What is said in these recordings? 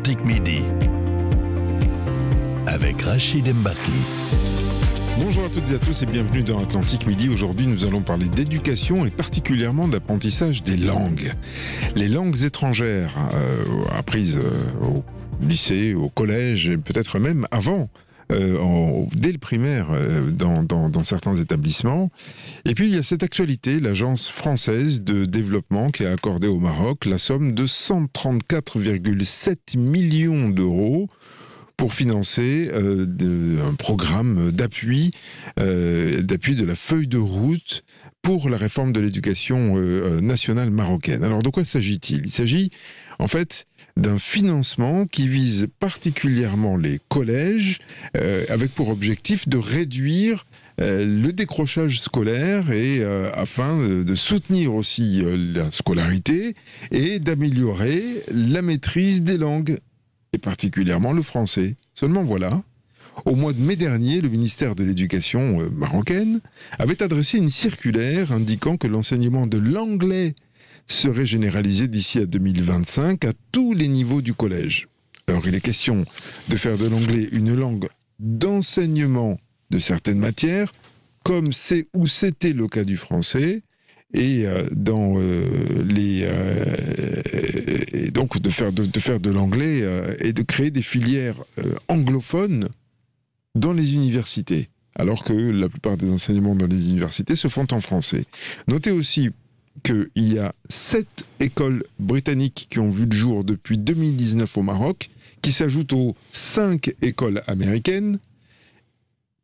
Atlantique Midi avec Rachid Mbaki. Bonjour à toutes et à tous et bienvenue dans Atlantique Midi. Aujourd'hui, nous allons parler d'éducation et particulièrement d'apprentissage des langues. Les langues étrangères apprises au lycée, au collège et peut-être même avant, dès le primaire dans certains établissements. Et puis, il y a cette actualité, l'Agence française de développement qui a accordé au Maroc la somme de 134,7 millions d'euros pour financer un programme d'appui de la feuille de route pour la réforme de l'éducation nationale marocaine. Alors de quoi s'agit-il ? Il s'agit en fait d'un financement qui vise particulièrement les collèges avec pour objectif de réduire le décrochage scolaire et afin de soutenir aussi la scolarité et d'améliorer la maîtrise des langues, et particulièrement le français. Seulement voilà, au mois de mai dernier, le ministère de l'Éducation marocaine avait adressé une circulaire indiquant que l'enseignement de l'anglais serait généralisé d'ici à 2025 à tous les niveaux du collège. Alors il est question de faire de l'anglais une langue d'enseignement de certaines matières, comme c'est ou c'était le cas du français, et donc de faire de l'anglais et de créer des filières anglophones dans les universités, alors que la plupart des enseignements dans les universités se font en français. Notez aussi qu'il y a 7 écoles britanniques qui ont vu le jour depuis 2019 au Maroc, qui s'ajoutent aux 5 écoles américaines,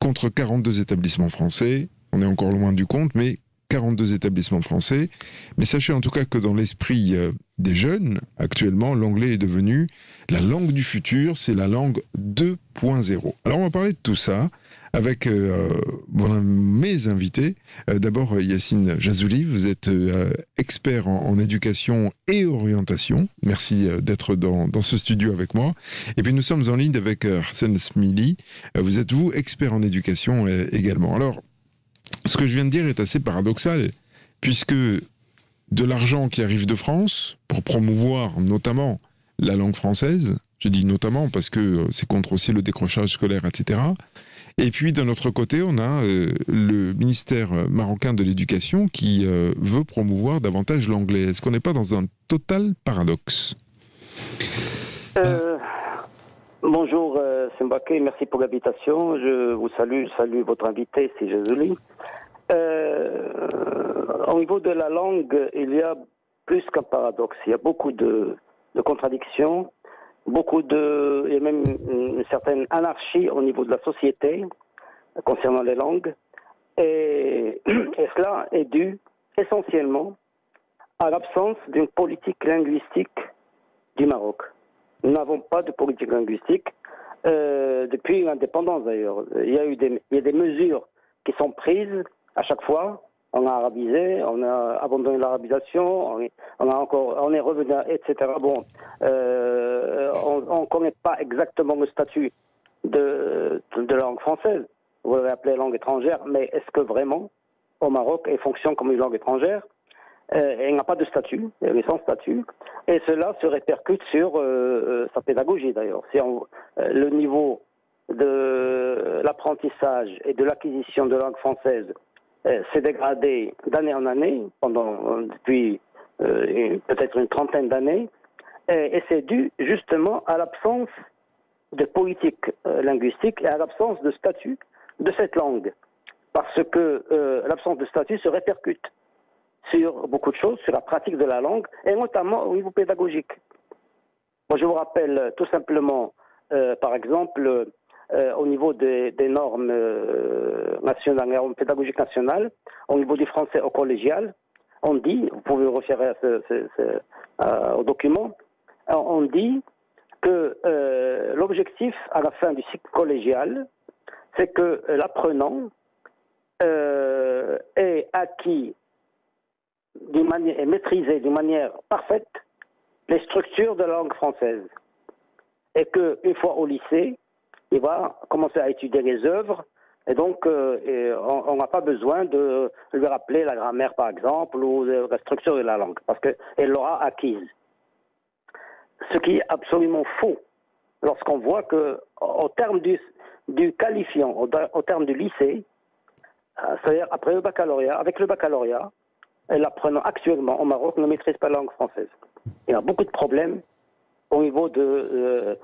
contre 42 établissements français. On est encore loin du compte, mais 42 établissements français. Mais sachez en tout cas que dans l'esprit des jeunes, actuellement, l'anglais est devenu la langue du futur, c'est la langue 2.0. Alors on va parler de tout ça avec mes invités. D'abord Yacine Jazouli, vous êtes expert en éducation et orientation. Merci d'être dans ce studio avec moi. Et puis nous sommes en ligne avec Hassan Smili. Vous êtes vous expert en éducation également. Alors, ce que je viens de dire est assez paradoxal, puisque de l'argent qui arrive de France pour promouvoir notamment la langue française, je dis notamment parce que c'est contre aussi le décrochage scolaire, etc. Et puis d'un autre côté, on a le ministère marocain de l'éducation qui veut promouvoir davantage l'anglais. Est-ce qu'on n'est pas dans un total paradoxe ? Bonjour Sembake, merci pour l'invitation. Je vous salue, votre invité, c'est Jazouli. Au niveau de la langue, il y a plus qu'un paradoxe. Il y a beaucoup de contradictions, il y a même une certaine anarchie au niveau de la société concernant les langues. Et cela est dû essentiellement à l'absence d'une politique linguistique du Maroc. Nous n'avons pas de politique linguistique depuis l'indépendance d'ailleurs. Il y a des mesures qui sont prises à chaque fois. On a arabisé, on a abandonné l'arabisation, on est revenu, etc. Bon, on ne connaît pas exactement le statut de la langue française. Vous l'avez appelée langue étrangère, mais est-ce que vraiment au Maroc elle fonctionne comme une langue étrangère ? Elle n'a pas de statut, elle est sans statut, et cela se répercute sur sa pédagogie d'ailleurs. Le niveau de l'apprentissage et de l'acquisition de langue française s'est dégradé d'année en année, depuis peut-être une trentaine d'années, et c'est dû justement à l'absence de politique linguistique et à l'absence de statut de cette langue, parce que l'absence de statut se répercute sur beaucoup de choses, sur la pratique de la langue, et notamment au niveau pédagogique. Moi, je vous rappelle tout simplement, par exemple, au niveau des normes nationales, des normes pédagogiques nationales, au niveau du français au collégial, on dit, vous pouvez vous référer au document, on dit que l'objectif à la fin du cycle collégial, c'est que l'apprenant ait acquis et maîtriser d'une manière parfaite les structures de la langue française. Et qu'une fois au lycée, il va commencer à étudier les œuvres, et donc on n'a pas besoin de lui rappeler la grammaire, par exemple, ou la structure de la langue, parce qu'elle l'aura acquise. Ce qui est absolument faux. lorsqu'on voit que, au terme du qualifiant, au terme du lycée, c'est-à-dire après le baccalauréat, avec le baccalauréat, l'apprenant actuellement au Maroc ne maîtrise pas la langue française. Il y a beaucoup de problèmes au niveau de,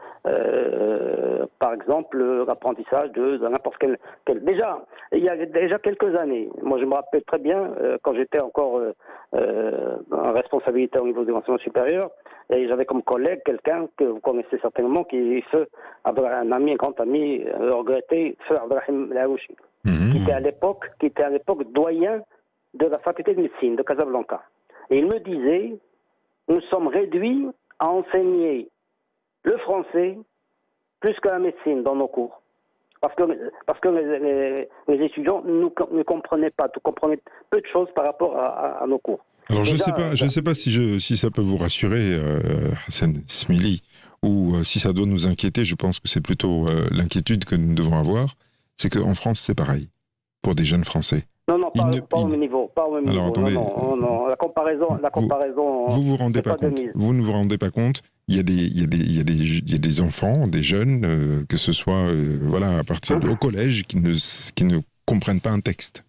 par exemple, l'apprentissage de n'importe quel. Déjà, il y a déjà quelques années, moi je me rappelle très bien, quand j'étais encore en responsabilité au niveau de l'enseignement supérieur, et j'avais comme collègue quelqu'un que vous connaissez certainement, qui est un ami, un grand ami, regretté, Feu Abdelrahim Laouchi, qui était à l'époque doyen de la faculté de médecine de Casablanca. Et il me disait, nous sommes réduits à enseigner le français plus que la médecine dans nos cours. Parce que les étudiants ne comprenaient pas, comprenaient peu de choses par rapport à nos cours. Alors je ne sais pas si ça peut vous rassurer, Hassan Smili, ou si ça doit nous inquiéter. Je pense que c'est plutôt l'inquiétude que nous devons avoir. C'est qu'en France, c'est pareil, pour des jeunes Français. Non, pas au même niveau. Alors, attendez, non, la comparaison. Vous ne vous rendez pas compte. Vous ne vous rendez pas compte. Il y a des enfants, des jeunes, que ce soit, à partir au collège, qui ne comprennent pas un texte.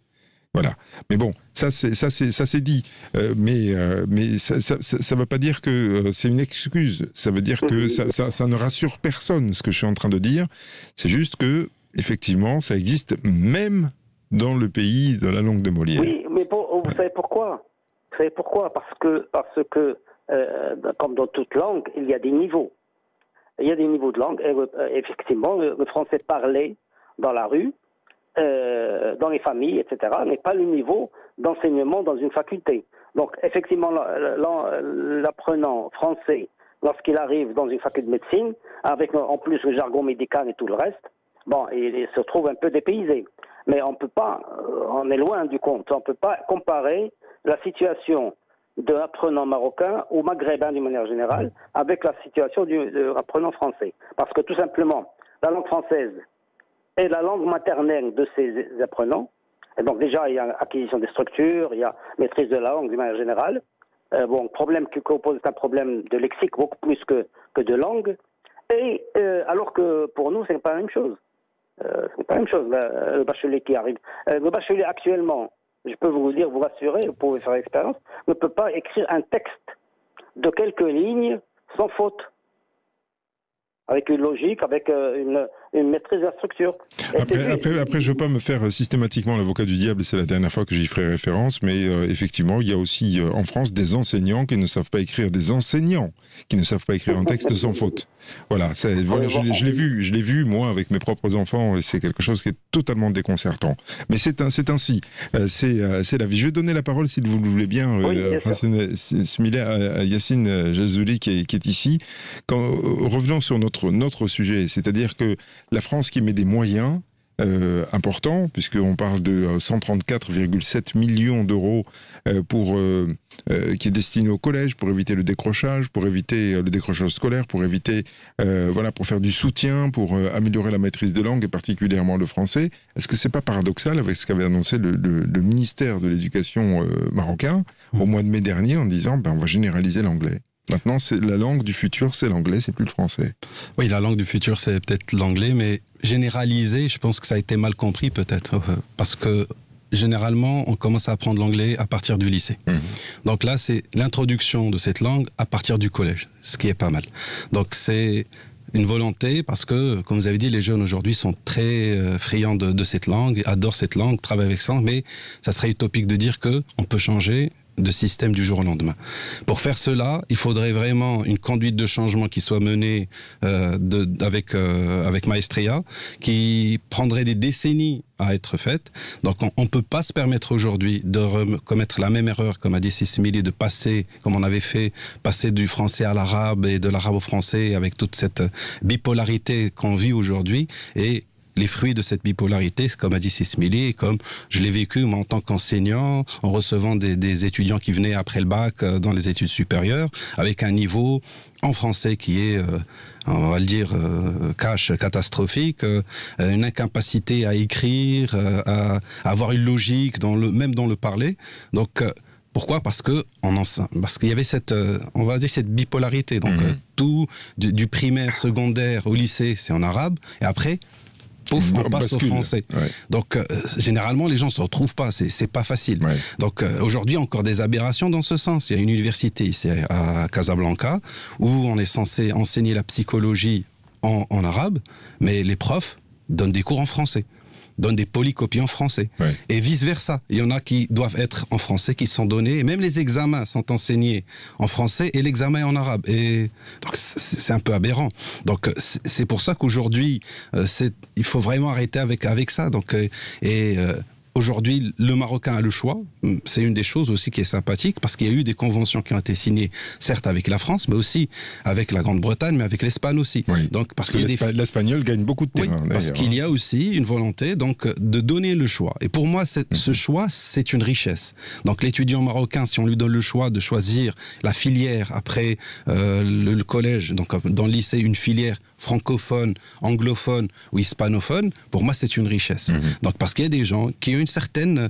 Voilà. Mais bon, ça c'est dit. Mais ça veut pas dire que c'est une excuse. Ça veut dire que ça ne rassure personne. Ce que je suis en train de dire, c'est juste que effectivement, ça existe même dans le pays de la langue de Molière. Oui, mais vous savez pourquoi ? Parce que comme dans toute langue, il y a des niveaux. Il y a des niveaux de langue. Et, effectivement, le français parlé dans la rue, dans les familles, etc., n'est pas le niveau d'enseignement dans une faculté. Donc, effectivement, l'apprenant français, lorsqu'il arrive dans une faculté de médecine, avec en plus le jargon médical et tout le reste, il se trouve un peu dépaysé. Mais on peut pas, on est loin du compte, on ne peut pas comparer la situation de l'apprenant marocain ou maghrébin d'une manière générale avec la situation de l'apprenant français. Parce que tout simplement, la langue française est la langue maternelle de ces apprenants. Et donc déjà, il y a acquisition des structures, il y a maîtrise de la langue d'une manière générale. Le problème qui pose est un problème de lexique beaucoup plus que de langue. Et alors que pour nous, ce n'est pas la même chose. C'est pas la même chose, le bachelier qui arrive. Le bachelier actuellement, je peux vous dire, vous rassurer, vous pouvez faire l'expérience, ne peut pas écrire un texte de quelques lignes sans faute. Avec une logique, avec une maîtrise de la structure. Après, je ne veux pas me faire systématiquement l'avocat du diable, et c'est la dernière fois que j'y ferai référence, mais effectivement, il y a aussi en France des enseignants qui ne savent pas écrire, des enseignants qui ne savent pas écrire un texte sans faute. Voilà, je l'ai vu, moi, avec mes propres enfants, et c'est quelque chose qui est totalement déconcertant. Mais c'est ainsi, c'est la vie. Je vais donner la parole, si vous le voulez bien, à Yacine Jazouli, qui est ici. Revenons sur notre sujet, c'est-à-dire que la France qui met des moyens importants, puisqu'on parle de 134,7 millions d'euros qui est destiné au collège pour éviter le décrochage, scolaire, pour éviter, pour faire du soutien, pour améliorer la maîtrise de langue et particulièrement le français. Est-ce que c'est pas paradoxal avec ce qu'avait annoncé le ministère de l'Éducation marocain au mois de mai dernier en disant on va généraliser l'anglais? Maintenant, c'est la langue du futur, c'est l'anglais, c'est plus le français. Oui, la langue du futur, c'est peut-être l'anglais, mais généralisé, je pense que ça a été mal compris peut-être, parce que généralement, on commence à apprendre l'anglais à partir du lycée. Donc là, c'est l'introduction de cette langue à partir du collège, ce qui est pas mal. Donc c'est une volonté, parce que, comme vous avez dit, les jeunes aujourd'hui sont très friands de cette langue, adorent cette langue, travaillent avec ça, mais ça serait utopique de dire qu'on peut changer de système du jour au lendemain. Pour faire cela, il faudrait vraiment une conduite de changement qui soit menée avec maestria, qui prendrait des décennies à être faite. Donc on ne peut pas se permettre aujourd'hui de commettre la même erreur, comme a dit Sismili, de passer, comme on avait fait, passer du français à l'arabe et de l'arabe au français, avec toute cette bipolarité qu'on vit aujourd'hui. Et les fruits de cette bipolarité, comme a dit Sismili, comme je l'ai vécu moi, en tant qu'enseignant, en recevant des étudiants qui venaient après le bac dans les études supérieures, avec un niveau en français qui est, on va le dire, catastrophique, une incapacité à écrire, à avoir une logique, même dans le parler. Donc, Pourquoi ? Parce qu'il y avait cette, on va dire, cette bipolarité. Donc, tout, du primaire, secondaire au lycée, c'est en arabe. Et après, pouf, on passe au français. Ouais. Donc, généralement, les gens ne se retrouvent pas. C'est pas facile. Ouais. Donc, aujourd'hui, encore des aberrations dans ce sens. Il y a une université ici à Casablanca où on est censé enseigner la psychologie en arabe, mais les profs donnent des cours en français, donnent des polycopies en français, ouais. Et vice-versa. Il y en a qui doivent être en français, qui sont donnés, et même les examens sont enseignés en français et l'examen est en arabe. Et donc c'est un peu aberrant. Donc c'est pour ça qu'aujourd'hui, il faut vraiment arrêter avec ça. Donc aujourd'hui, le Marocain a le choix. C'est une des choses aussi qui est sympathique parce qu'il y a eu des conventions qui ont été signées, certes avec la France, mais aussi avec la Grande-Bretagne, mais avec l'Espagne aussi. Oui, donc parce que l'espagnol gagne beaucoup de terrain. Oui, parce qu'il y a aussi une volonté donc de donner le choix. Et pour moi, ce choix, c'est une richesse. Donc l'étudiant marocain, si on lui donne le choix de choisir la filière après le collège, donc dans le lycée, une filière francophone, anglophone ou hispanophone, pour moi, c'est une richesse. Donc parce qu'il y a des gens qui ont une certaine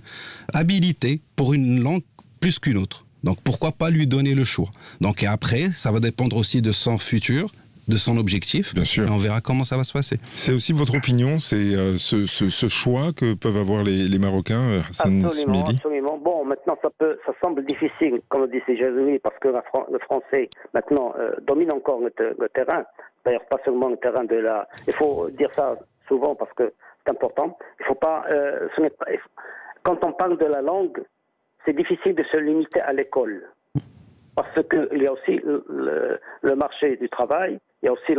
habilité pour une langue plus qu'une autre. Donc pourquoi pas lui donner le choix. Donc et après, ça va dépendre aussi de son futur, de son objectif. Bien sûr. Et on verra comment ça va se passer. C'est aussi votre opinion, c'est ce choix que peuvent avoir les Marocains, Hassan Smili? Absolument. Bon, maintenant ça semble difficile, comme le dit Jazuli, parce que le français maintenant domine encore le terrain. D'ailleurs, pas seulement le terrain de la. Il faut dire ça souvent parce que c'est important. Il faut pas. Quand on parle de la langue, c'est difficile de se limiter à l'école. Parce qu'il y a aussi le marché du travail, il y a aussi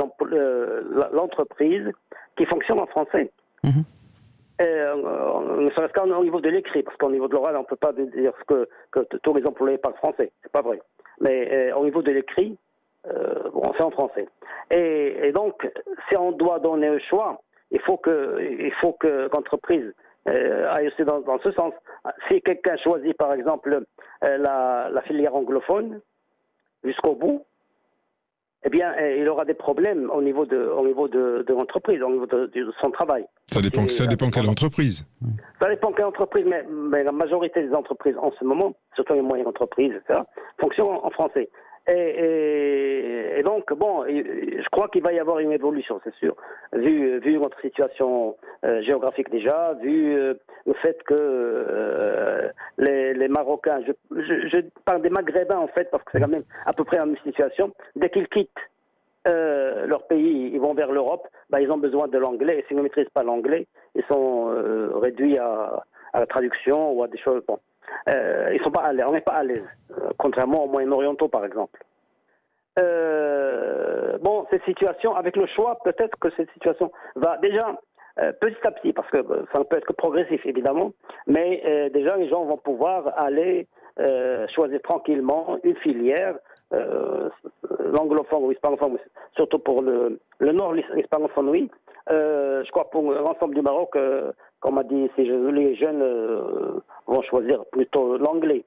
l'entreprise qui fonctionne en français. Ne serait-ce qu'au niveau de l'écrit, parce qu'au niveau de l'oral, on ne peut pas dire que tous les employés parlent français. C'est pas vrai. Mais au niveau de l'écrit, c'est en français. Et donc, si on doit donner un choix, il faut que l'entreprise aille aussi dans ce sens. Si quelqu'un choisit, par exemple, la filière anglophone jusqu'au bout, eh bien, il aura des problèmes au niveau de l'entreprise, au niveau de son travail. Ça dépend quelle entreprise. Ça dépend quelle entreprise, mais la majorité des entreprises en ce moment, surtout les moyennes entreprises, etc., fonctionnent en français. Et donc, bon, je crois qu'il va y avoir une évolution, c'est sûr, vu notre situation géographique déjà, vu le fait que les Marocains, je parle des Maghrébins en fait, parce que c'est quand même à peu près la même situation, dès qu'ils quittent leur pays, ils vont vers l'Europe, ils ont besoin de l'anglais, et s'ils ne maîtrisent pas l'anglais, ils sont réduits à la traduction ou à des choses... Bon. Ils sont pas à l'aise, on n'est pas à l'aise, contrairement aux Moyen-Orientaux par exemple. Cette situation, avec le choix, peut-être que cette situation va déjà petit à petit, parce que ça ne peut être que progressif évidemment, mais déjà les gens vont pouvoir aller choisir tranquillement une filière, l'anglophone ou hispanophone, surtout pour le nord, l'hispanophone, oui. Je crois pour l'ensemble du Maroc, comme a dit, les jeunes vont choisir plutôt l'anglais.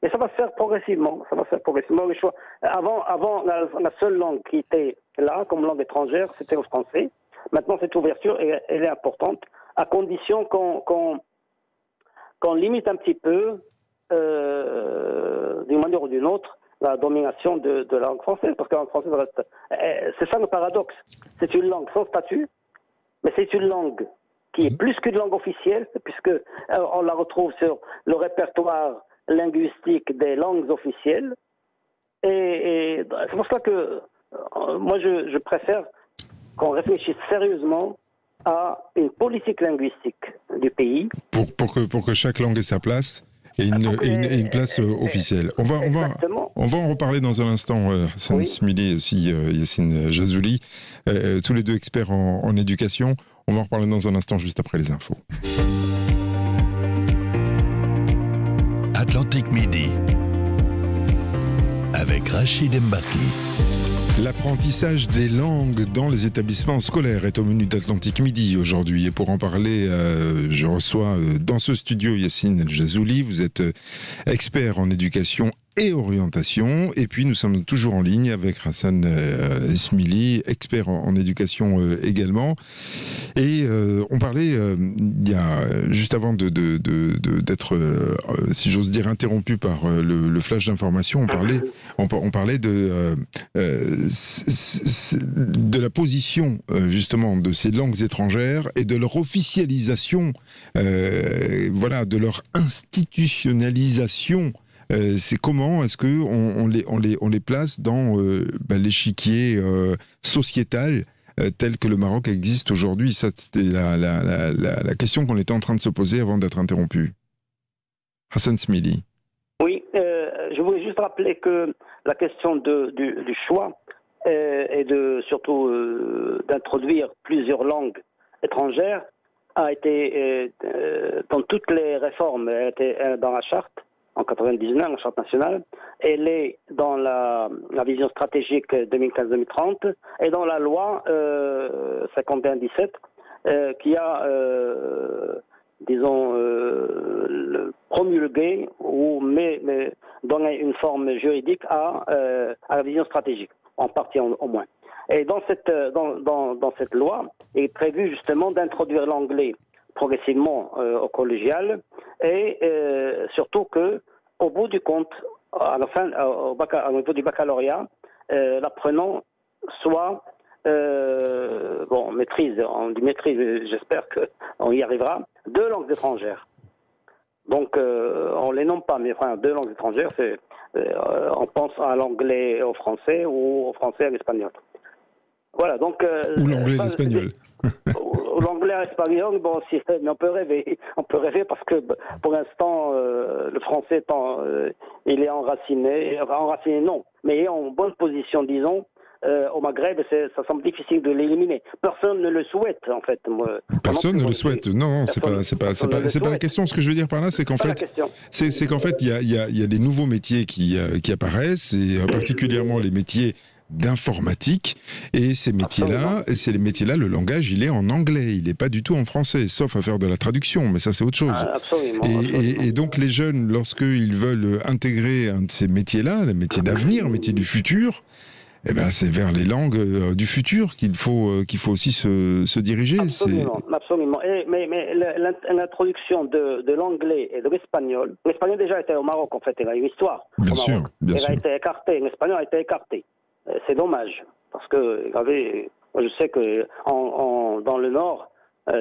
Et ça va se faire progressivement. Le choix. Avant la seule langue qui était là, comme langue étrangère, c'était le français. Maintenant, cette ouverture, elle est importante, à condition qu'on limite un petit peu, d'une manière ou d'une autre, la domination de la langue française. Parce que la langue française reste... C'est ça le paradoxe. C'est une langue sans statut, mais c'est une langue qui est plus qu'une langue officielle, puisque on la retrouve sur le répertoire linguistique des langues officielles. Et c'est pour ça que moi je préfère qu'on réfléchisse sérieusement à une politique linguistique du pays. Pour que chaque langue ait sa place et une place officielle. On va en reparler dans un instant, Hassan Smili et aussi Yacine Jazuli, tous les deux experts en éducation. On va en reparler dans un instant, juste après les infos. Atlantique Midi, avec Rachid Mbaki. L'apprentissage des langues dans les établissements scolaires est au menu d'Atlantique Midi aujourd'hui. Et pour en parler, je reçois dans ce studio Yacine El Jazuli. Vous êtes expert en éducation et orientation. Et puis nous sommes toujours en ligne avec Hassan Esmili, expert en éducation également. Et on parlait, il y a, juste avant d'être, si j'ose dire, interrompu par le flash d'information, on parlait de la position justement de ces langues étrangères et de leur officialisation, voilà, de leur institutionnalisation. C'est comment est-ce que on les place dans l'échiquier sociétal tel que le Maroc existe aujourd'hui? Ça, c'était la question qu'on était en train de se poser avant d'être interrompu. Hassan Esmili. Oui, je voulais juste rappeler que la question du choix et surtout d'introduire plusieurs langues étrangères a été dans toutes les réformes, elle était dans la charte en 99, la charte nationale, elle est dans la vision stratégique 2015-2030 et dans la loi 51-17 qui a promulgué ou mais donné une forme juridique à la vision stratégique, en partie au moins. Et dans cette loi, il est prévu justement d'introduire l'anglais progressivement au collégial et surtout que au bout du compte, à la fin, au niveau du baccalauréat, l'apprenant soit maîtrise, on dit maîtrise, j'espère qu'on y arrivera, 2 langues étrangères. Donc on les nomme pas, mais enfin 2 langues étrangères, c'est on pense à l'anglais et au français ou au français et à l'espagnol. Voilà, donc ou l'anglais et l'espagnol. L'anglais et l'espagnol, bon, mais on peut rêver parce que pour l'instant le français il est enraciné non, mais en bonne position, disons. Au Maghreb, ça semble difficile de l'éliminer. Personne ne le souhaite, en fait. Personne ne le souhaite. Non, c'est pas la question. Ce que je veux dire par là, c'est qu'en fait, il y a des nouveaux métiers qui apparaissent, et particulièrement les métiers d'informatique, et ces métiers-là, le langage, il est en anglais, il n'est pas du tout en français, sauf à faire de la traduction, mais ça c'est autre chose. Absolument. Et donc les jeunes, lorsqu'ils veulent intégrer un de ces métiers-là, les métiers d'avenir, métiers du futur, eh ben c'est vers les langues du futur qu'il faut aussi se diriger. Absolument. Mais l'introduction de l'anglais et de l'espagnol déjà était au Maroc, en fait, il a une histoire. Bien sûr. A été écarté, l'espagnol a été écarté. C'est dommage, parce que je sais que dans le Nord,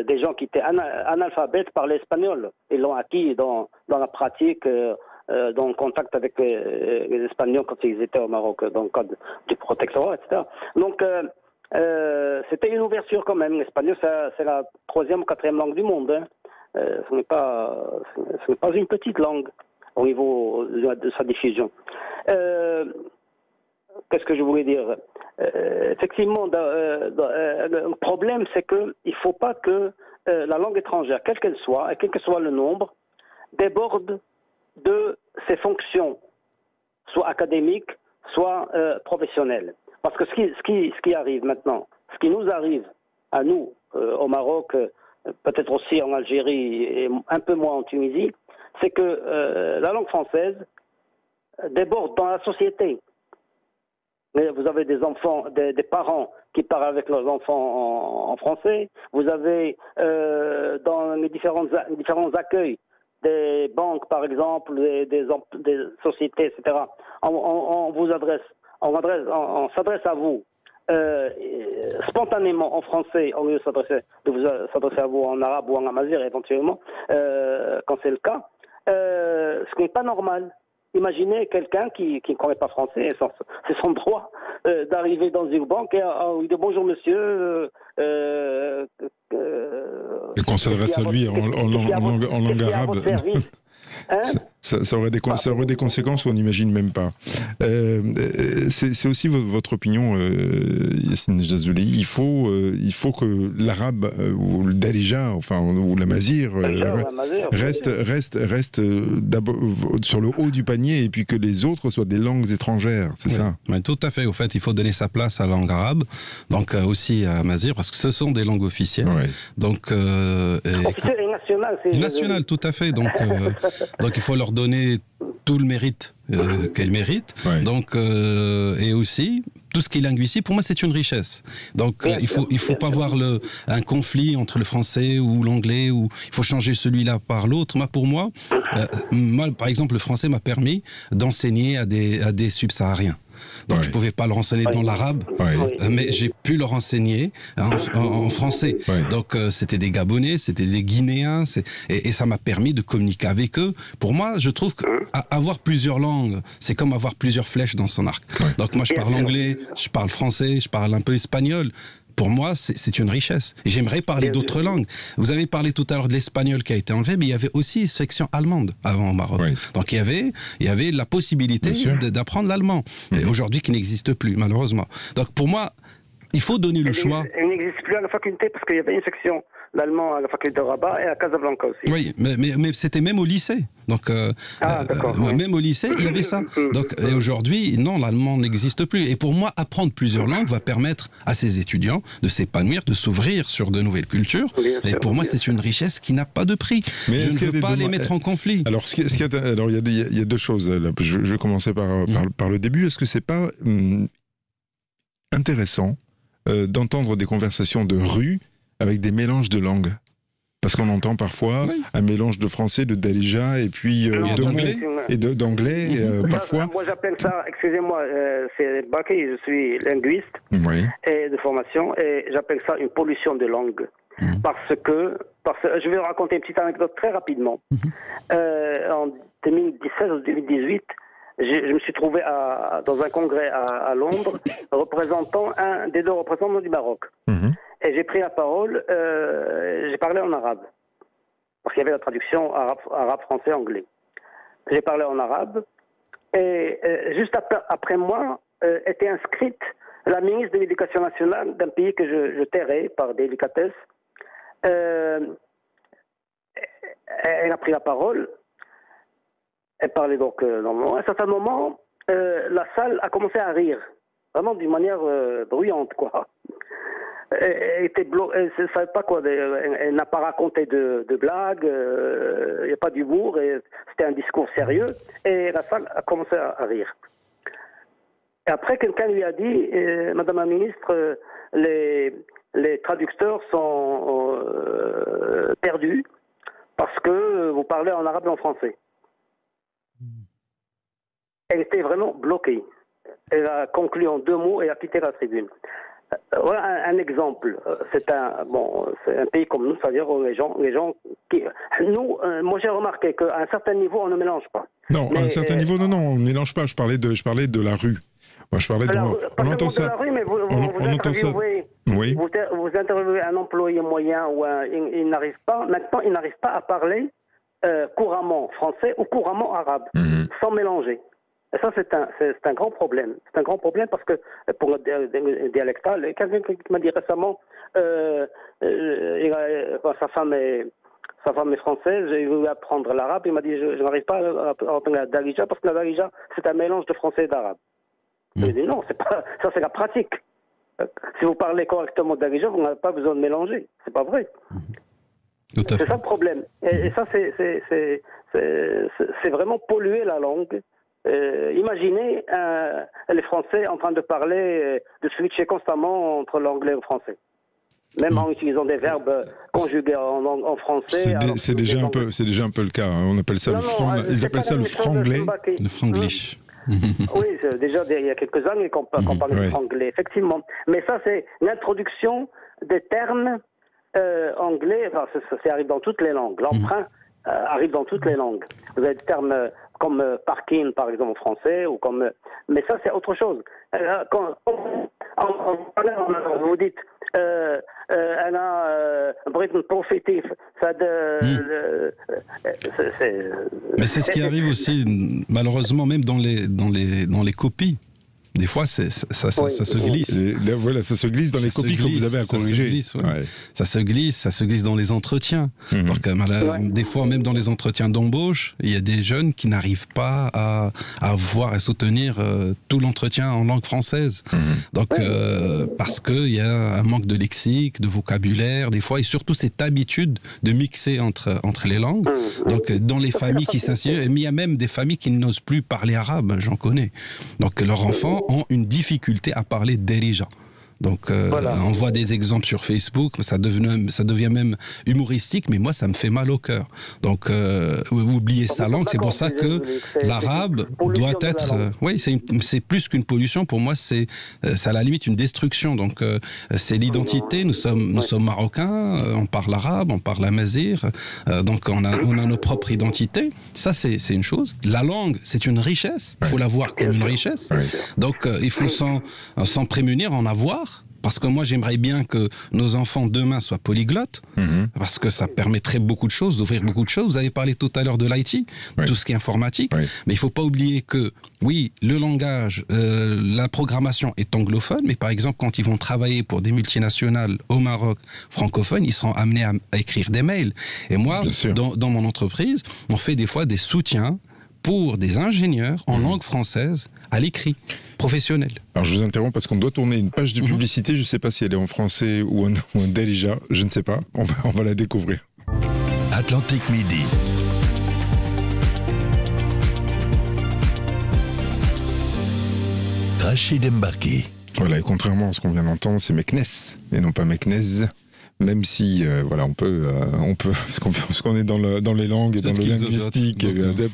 des gens qui étaient analphabètes parlaient espagnol. Ils l'ont acquis dans la pratique, dans le contact avec les Espagnols quand ils étaient au Maroc, dans le cadre du protectorat, etc. Donc, c'était une ouverture quand même. L'espagnol, c'est la 3e ou 4e langue du monde. Hein. Ce n'est pas une petite langue au niveau de sa diffusion. Qu'est-ce que je voulais dire? Effectivement, le problème, c'est qu'il ne faut pas que la langue étrangère, quelle qu'elle soit, et quel que soit le nombre, déborde de ses fonctions, soit académiques, soit professionnelles. Parce que ce qui arrive maintenant, ce qui nous arrive à nous, au Maroc, peut-être aussi en Algérie et un peu moins en Tunisie, c'est que la langue française déborde dans la société. Vous avez des enfants, des parents qui parlent avec leurs enfants en français. Vous avez dans les différents accueils, des banques par exemple, des sociétés, etc. On s'adresse à vous spontanément en français au lieu de s'adresser à vous en arabe ou en amazigh éventuellement, quand c'est le cas. Ce n'est pas normal. Imaginez quelqu'un qui ne connaît pas français, c'est son droit d'arriver dans une banque et lui dire bonjour monsieur. Et qu'on s'adresse à lui en langue arabe. Hein? Ça aurait des conséquences où on n'imagine même pas. C'est aussi votre opinion, Yassine Jazouli. Il faut que l'arabe ou le darija, ou l'amazigh reste d'abord sur le haut du panier, et puis que les autres soient des langues étrangères. C'est ça. Mais tout à fait. Au fait, il faut donner sa place à la langue arabe, donc aussi à amazigh, parce que ce sont des langues officielles. Ouais. Donc officielle et nationale. Nationale, tout à fait. Donc il faut leur donner tout le mérite qu'elle mérite. Ouais. Donc, et aussi, tout ce qui est linguistique, pour moi, c'est une richesse. Donc, il faut pas voir un conflit entre le français ou l'anglais, ou il faut changer celui-là par l'autre. Moi, pour moi, par exemple, le français m'a permis d'enseigner à des subsahariens. Donc, je pouvais pas leur enseigner dans l'arabe, mais j'ai pu leur enseigner en français. Donc, c'était des Gabonais, c'était des Guinéens, et ça m'a permis de communiquer avec eux. Pour moi, je trouve qu'avoir plusieurs langues, c'est comme avoir plusieurs flèches dans son arc. Donc, moi, je parle anglais, je parle français, je parle un peu espagnol. Pour moi, c'est une richesse. Et j'aimerais parler d'autres langues. Vous avez parlé tout à l'heure de l'espagnol qui a été enlevé, mais il y avait aussi une section allemande avant au Maroc. Donc il y avait la possibilité d'apprendre l'allemand. Et aujourd'hui, qui n'existe plus, malheureusement. Donc pour moi, il faut donner le choix. Il n'existe plus à la faculté parce qu'il y avait une section d'allemand à la faculté de Rabat et à Casablanca aussi. Oui, mais c'était même au lycée. Donc, même au lycée, il y avait ça. Donc, et aujourd'hui, non, l'allemand n'existe plus. Et pour moi, apprendre plusieurs langues va permettre à ces étudiants de s'épanouir, de s'ouvrir sur de nouvelles cultures. Et pour moi, c'est une richesse qui n'a pas de prix. Mais je ne veux pas les mettre en conflit. Alors, il y a deux choses. Là. Je vais commencer par le début. Est-ce que c'est pas intéressant d'entendre des conversations de rue avec des mélanges de langues? Parce qu'on entend parfois un mélange de français, de Darija, et puis d'anglais, parfois. Moi, j'appelle ça, excusez-moi, c'est Baké, je suis linguiste et de formation, et j'appelle ça une pollution de langue. Parce que, je vais raconter une petite anecdote très rapidement. En 2017 ou 2018, je me suis trouvé dans un congrès à Londres, représentant un des deux représentants du Maroc. Et j'ai pris la parole, j'ai parlé en arabe, parce qu'il y avait la traduction arabe, français, anglais. J'ai parlé en arabe, et juste après moi était inscrite la ministre de l'Éducation nationale d'un pays que je tairais par délicatesse. Elle a pris la parole, elle parlait donc normalement. À un certain moment, la salle a commencé à rire, vraiment d'une manière bruyante, quoi. Elle ne savait pas quoi, elle n'a pas raconté de blagues, il n'y a pas d'humour, et c'était un discours sérieux, et la salle a commencé à rire. Et après, quelqu'un lui a dit, Madame la ministre, les traducteurs sont perdus parce que vous parlez en arabe et en français. Elle était vraiment bloquée. Elle a conclu en 2 mots et a quitté la tribune. Voilà un exemple. C'est un pays comme nous, c'est-à-dire les gens qui. Nous, moi j'ai remarqué qu'à un certain niveau, on ne mélange pas. Non, à un certain niveau, non, on ne mélange pas. Je parlais de la rue. Moi, je parlais on entend ça. De la rue, mais vous interviewez un employé moyen ou il n'arrive pas. Maintenant, il n'arrive pas à parler couramment français ou couramment arabe, sans mélanger. Et ça, c'est un grand problème. C'est un grand problème parce que, pour le dialectal, quelqu'un qui m'a dit récemment, sa femme est française, il veut apprendre l'arabe, il m'a dit, je n'arrive pas à apprendre la Darija parce que la Darija, c'est un mélange de français et d'arabe. Je dis non, c'est pas, ça c'est la pratique. Si vous parlez correctement Darija, vous n'avez pas besoin de mélanger. C'est pas vrai. C'est ça le problème. Et ça, c'est vraiment polluer la langue. Imaginez les Français en train de parler, de switcher constamment entre l'anglais et le français. Même en utilisant des verbes conjugués en français. C'est déjà un peu le cas. Hein. On appelle ça ils appellent ça le franglais. Le franglish. Oui, déjà il y a quelques années qu'on parle de franglais, effectivement. Mais ça, c'est l'introduction des termes anglais. Enfin, ça arrive dans toutes les langues. L'emprunt arrive dans toutes les langues. Vous avez des termes comme parking, par exemple, en français, ou comme. Mais ça, c'est autre chose. Quand vous dites Britain prophétique, ça mais c'est ce qui arrive aussi, malheureusement, même dans les copies Des fois, ça se glisse. Voilà, ça se glisse dans les copies que vous avez à corriger. Ça se glisse dans les entretiens. Donc, des fois, même dans les entretiens d'embauche, il y a des jeunes qui n'arrivent pas à voir et soutenir tout l'entretien en langue française. Donc, parce qu'il y a un manque de lexique, de vocabulaire, des fois, et surtout cette habitude de mixer entre les langues. Donc, dans les familles qui s'installent, mais il y a même des familles qui n'osent plus parler arabe, j'en connais. Donc, leurs enfants ont une difficulté à parler derija. Donc, on voit des exemples sur Facebook, ça devient même humoristique, mais moi, ça me fait mal au cœur. Donc, oublier sa langue, c'est pour ça que l'arabe doit être... c'est plus qu'une pollution, pour moi, c'est à la limite une destruction. Donc, c'est l'identité, nous sommes marocains, on parle arabe, on parle amazigh, donc on a nos propres identités. Ça, c'est une chose. La langue, c'est une richesse, il faut la voir comme une richesse. Donc, il faut s'en prémunir, en avoir. Parce que moi, j'aimerais bien que nos enfants demain soient polyglottes, parce que ça permettrait beaucoup de choses, d'ouvrir beaucoup de choses. Vous avez parlé tout à l'heure de l'IT, tout ce qui est informatique, mais il ne faut pas oublier que, oui, le langage, la programmation est anglophone, mais par exemple, quand ils vont travailler pour des multinationales au Maroc francophones, ils seront amenés à écrire des mails. Et moi, dans mon entreprise, on fait des fois des soutiens pour des ingénieurs en langue française à l'écrit professionnel. Alors je vous interromps parce qu'on doit tourner une page de publicité. Je ne sais pas si elle est en français ou en derija. Je ne sais pas. On va la découvrir. Atlantique Midi. Rachid Embarki. Voilà, et contrairement à ce qu'on vient d'entendre, c'est Meknes et non pas Meknez. Même si, on peut, parce qu'on est dans les langues et dans le linguistique,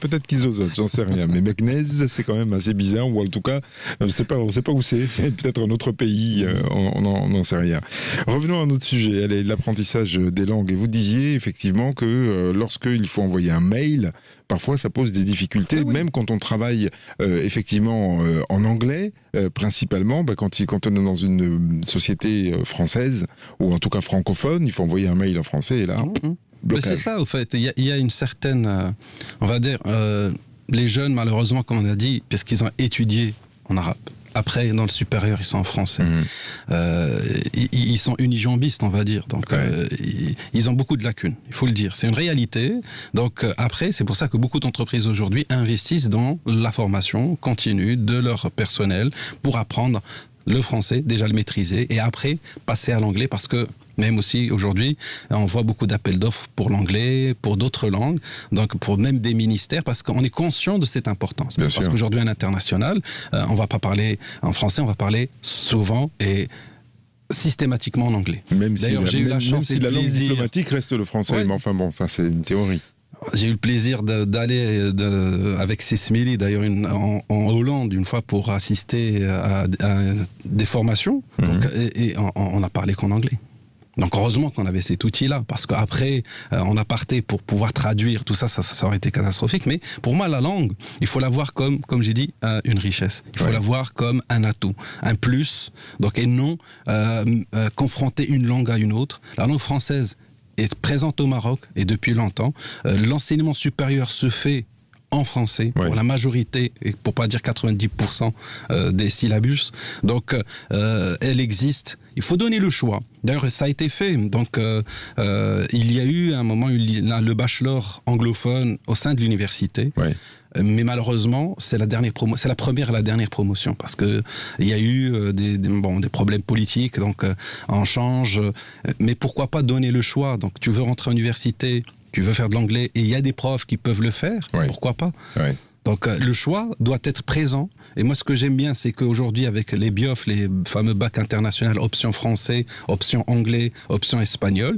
peut-être qu'ils osotent, j'en sais rien. Mais Meknez, c'est quand même assez bizarre, ou en tout cas, on sait pas où c'est peut-être un autre pays, on n'en sait rien. Revenons à notre sujet, l'apprentissage des langues. Et vous disiez effectivement que lorsqu'il faut envoyer un mail, parfois ça pose des difficultés, même quand on travaille effectivement en anglais, principalement, quand on est dans une société française, ou en tout cas francophone, il faut envoyer un mail en français, et là, blocage. C'est ça, au fait, il y a une certaine, on va dire, les jeunes, malheureusement, comme on a dit, parce qu'ils ont étudié en arabe. Après, dans le supérieur, ils sont en français. Ils sont unijambistes, on va dire. Donc, ils ont beaucoup de lacunes, il faut le dire. C'est une réalité. Donc, après, c'est pour ça que beaucoup d'entreprises aujourd'hui investissent dans la formation continue de leur personnel pour apprendre le français, déjà le maîtriser, et après passer à l'anglais, parce que même aussi aujourd'hui, on voit beaucoup d'appels d'offres pour l'anglais, pour d'autres langues, donc pour même des ministères, parce qu'on est conscient de cette importance. Bien parce sûr. qu'aujourd'hui, à l'international, on va pas parler en français, on va parler souvent et systématiquement en anglais. Même D'ailleurs, j'ai eu la chance et le la langue plaisir. diplomatique reste le français, mais enfin bon, ça c'est une théorie. J'ai eu le plaisir d'aller avec Sismili, d'ailleurs, en Hollande, une fois, pour assister à des formations. Donc, et on n'a parlé qu'en anglais. Donc, heureusement qu'on avait cet outil-là, parce qu'après, on a parté pour pouvoir traduire tout ça, ça aurait été catastrophique. Mais pour moi, la langue, il faut la voir comme j'ai dit, une richesse. Il faut la voir comme un atout, un plus, donc, et non confronter une langue à une autre. La langue française est présente au Maroc, et depuis longtemps. L'enseignement supérieur se fait en français, pour la majorité, et pour pas dire 90% des syllabus. Donc, elle existe. Il faut donner le choix. D'ailleurs, ça a été fait. Donc, il y a eu à un moment le bachelor anglophone au sein de l'université. Mais malheureusement, c'est la première et la dernière promotion, parce que il y a eu des problèmes politiques, donc on change. Mais pourquoi pas donner le choix? Donc, tu veux rentrer à l'université, tu veux faire de l'anglais, et il y a des profs qui peuvent le faire. Pourquoi pas? Donc, le choix doit être présent. Et moi, ce que j'aime bien, c'est qu'aujourd'hui, avec les BIOF, les fameux bacs internationaux, option français, option anglais, option espagnol,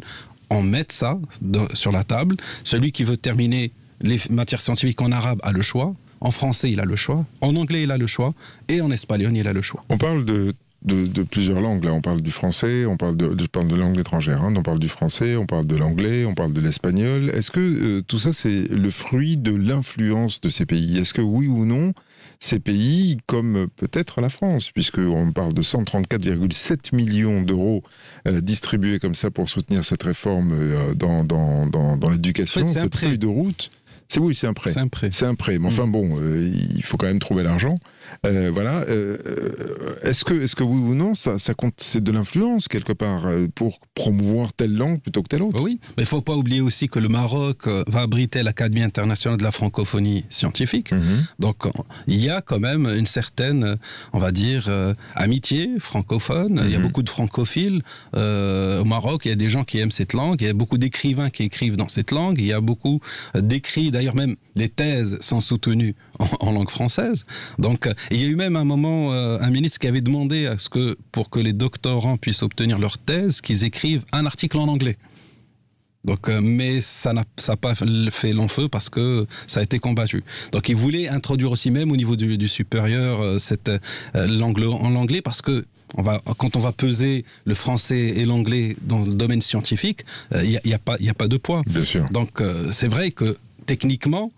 on met ça sur la table. Celui qui veut terminer les matières scientifiques en arabe a le choix, en français il a le choix, en anglais il a le choix, et en espagnol il a le choix. On parle de plusieurs langues, là on parle du français, on parle de langue étrangère, on parle du français, on parle de l'anglais, on parle de l'espagnol. Est-ce que tout ça c'est le fruit de l'influence de ces pays? Est-ce que oui ou non, ces pays, comme peut-être la France, puisqu'on parle de 134,7 millions d'euros distribués comme ça pour soutenir cette réforme dans l'éducation, cette feuille de route, C'est un prêt. C'est un prêt. Mais enfin bon, il faut quand même trouver l'argent. Voilà. Est-ce que oui ou non, ça compte, c'est de l'influence quelque part pour promouvoir telle langue plutôt que telle autre? Oui, mais il ne faut pas oublier aussi que le Maroc va abriter l'Académie internationale de la francophonie scientifique. Donc il y a quand même une certaine, on va dire, amitié francophone. Il y a beaucoup de francophiles au Maroc. Il y a des gens qui aiment cette langue. Il y a beaucoup d'écrivains qui écrivent dans cette langue. Il y a beaucoup d'écrits. D'ailleurs, même les thèses sont soutenues en langue française. Donc, il y a eu même un moment un ministre qui avait demandé à ce que, pour que les doctorants puissent obtenir leur thèse, qu'ils écrivent un article en anglais. Donc, mais ça n'a pas fait long feu parce que ça a été combattu. Donc, il voulait introduire aussi même au niveau du supérieur cette l'anglais parce que quand on va peser le français et l'anglais dans le domaine scientifique, il y a pas de poids. Bien sûr. Donc, c'est vrai que techniquement,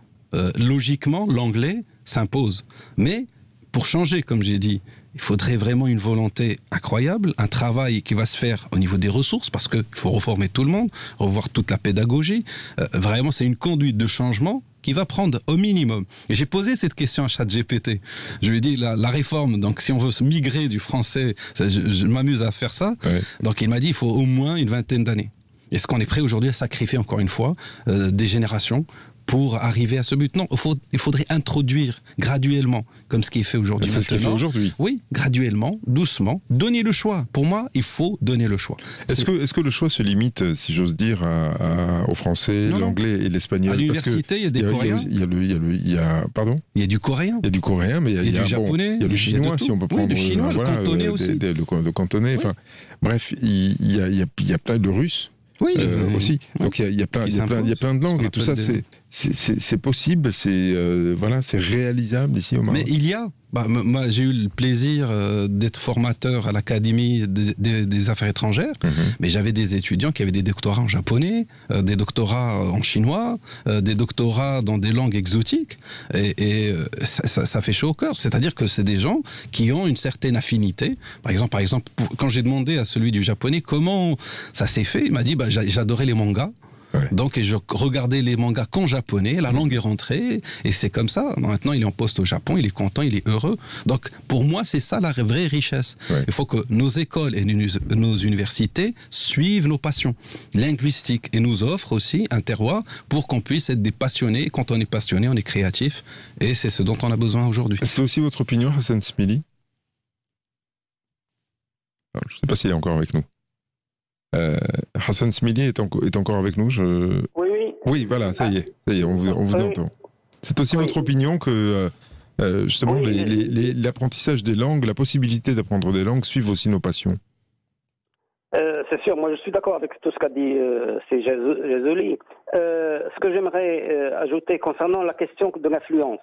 logiquement, l'anglais s'impose. Mais pour changer, comme j'ai dit, il faudrait vraiment une volonté incroyable, un travail qui va se faire au niveau des ressources, parce qu'il faut reformer tout le monde, revoir toute la pédagogie. Vraiment, c'est une conduite de changement qui va prendre au minimum. Et j'ai posé cette question à ChatGPT. Je lui ai dit, la réforme, donc si on veut se migrer du français, je m'amuse à faire ça. Ouais. Donc il m'a dit, il faut au moins une vingtaine d'années. Est-ce qu'on est prêt aujourd'hui à sacrifier encore une fois des générations pour arriver à ce but? Non, il faudrait introduire graduellement, comme ce qui est fait aujourd'hui. C'est ce qui est fait aujourd'hui. Oui, graduellement, doucement, donner le choix. Pour moi, il faut donner le choix. Est-ce que le choix se limite, si j'ose dire, au français, l'anglais et l'espagnol? À l'université, il y a des Coréens. Il y a pardon? Il y a du coréen. Il y a du coréen, mais il y a du japonais. Il y a le chinois, si on peut prendre. Oui, le chinois, le cantonais aussi. Le cantonais, enfin, bref, il y a plein de Russes. Oui, aussi. Donc il y a plein de langues et tout ça, c'est possible, c'est réalisable ici au Maroc. Mais il y a. Moi, j'ai eu le plaisir d'être formateur à l'Académie des affaires étrangères, mais j'avais des étudiants qui avaient des doctorats en japonais, des doctorats en chinois, des doctorats dans des langues exotiques, et ça fait chaud au cœur. C'est-à-dire que c'est des gens qui ont une certaine affinité. Par exemple, quand j'ai demandé à celui du japonais comment ça s'est fait, il m'a dit j'adorais les mangas. Ouais. Donc, je regardais les mangas qu'en japonais, la langue est rentrée, et c'est comme ça. Maintenant, il est en poste au Japon, il est content, il est heureux. Donc, pour moi, c'est ça la vraie richesse. Ouais. Il faut que nos écoles et nos universités suivent nos passions linguistiques et nous offrent aussi un terroir pour qu'on puisse être des passionnés. Quand on est passionné, on est créatif, et c'est ce dont on a besoin aujourd'hui. C'est aussi votre opinion, Hassan Smili? Je ne sais pas s'il est encore avec nous. Hassan Smili est encore avec nous. Oui. Oui, voilà, ça y est, on vous entend. C'est aussi votre opinion que justement l'apprentissage des langues, la possibilité d'apprendre des langues suivent aussi nos passions. C'est sûr, moi je suis d'accord avec tout ce qu'a dit c'est Jazoli. Ce que j'aimerais ajouter concernant la question de l'influence.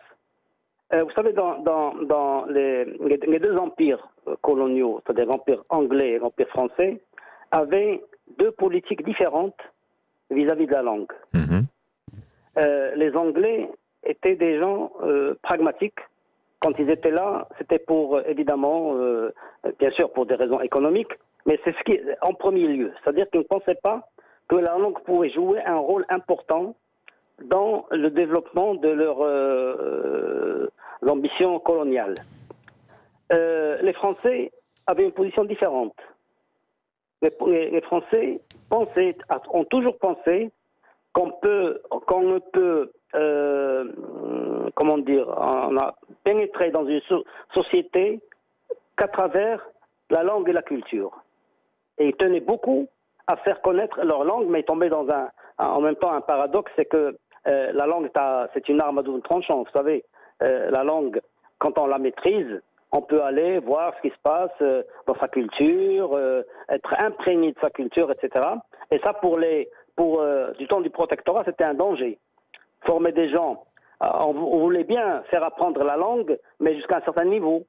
Vous savez, dans les deux empires coloniaux, c'est-à-dire l'empire anglais et l'empire français, avaient deux politiques différentes vis-à-vis de la langue. Les Anglais étaient des gens pragmatiques. Quand ils étaient là, c'était pour, évidemment, bien sûr pour des raisons économiques, mais c'est ce qui est en premier lieu. C'est-à-dire qu'ils ne pensaient pas que la langue pouvait jouer un rôle important dans le développement de leurs ambitions coloniales. Les Français avaient une position différente. Les Français ont toujours pensé qu'on ne peut on a pénétré dans une société qu'à travers la langue et la culture. Et ils tenaient beaucoup à faire connaître leur langue, mais ils tombaient dans en même temps un paradoxe, c'est que la langue, c'est une arme à double tranchant. Vous savez, la langue, quand on la maîtrise, on peut aller voir ce qui se passe dans sa culture, être imprégné de sa culture, etc. Et ça, du temps du protectorat, c'était un danger. Former des gens, on voulait bien faire apprendre la langue, mais jusqu'à un certain niveau.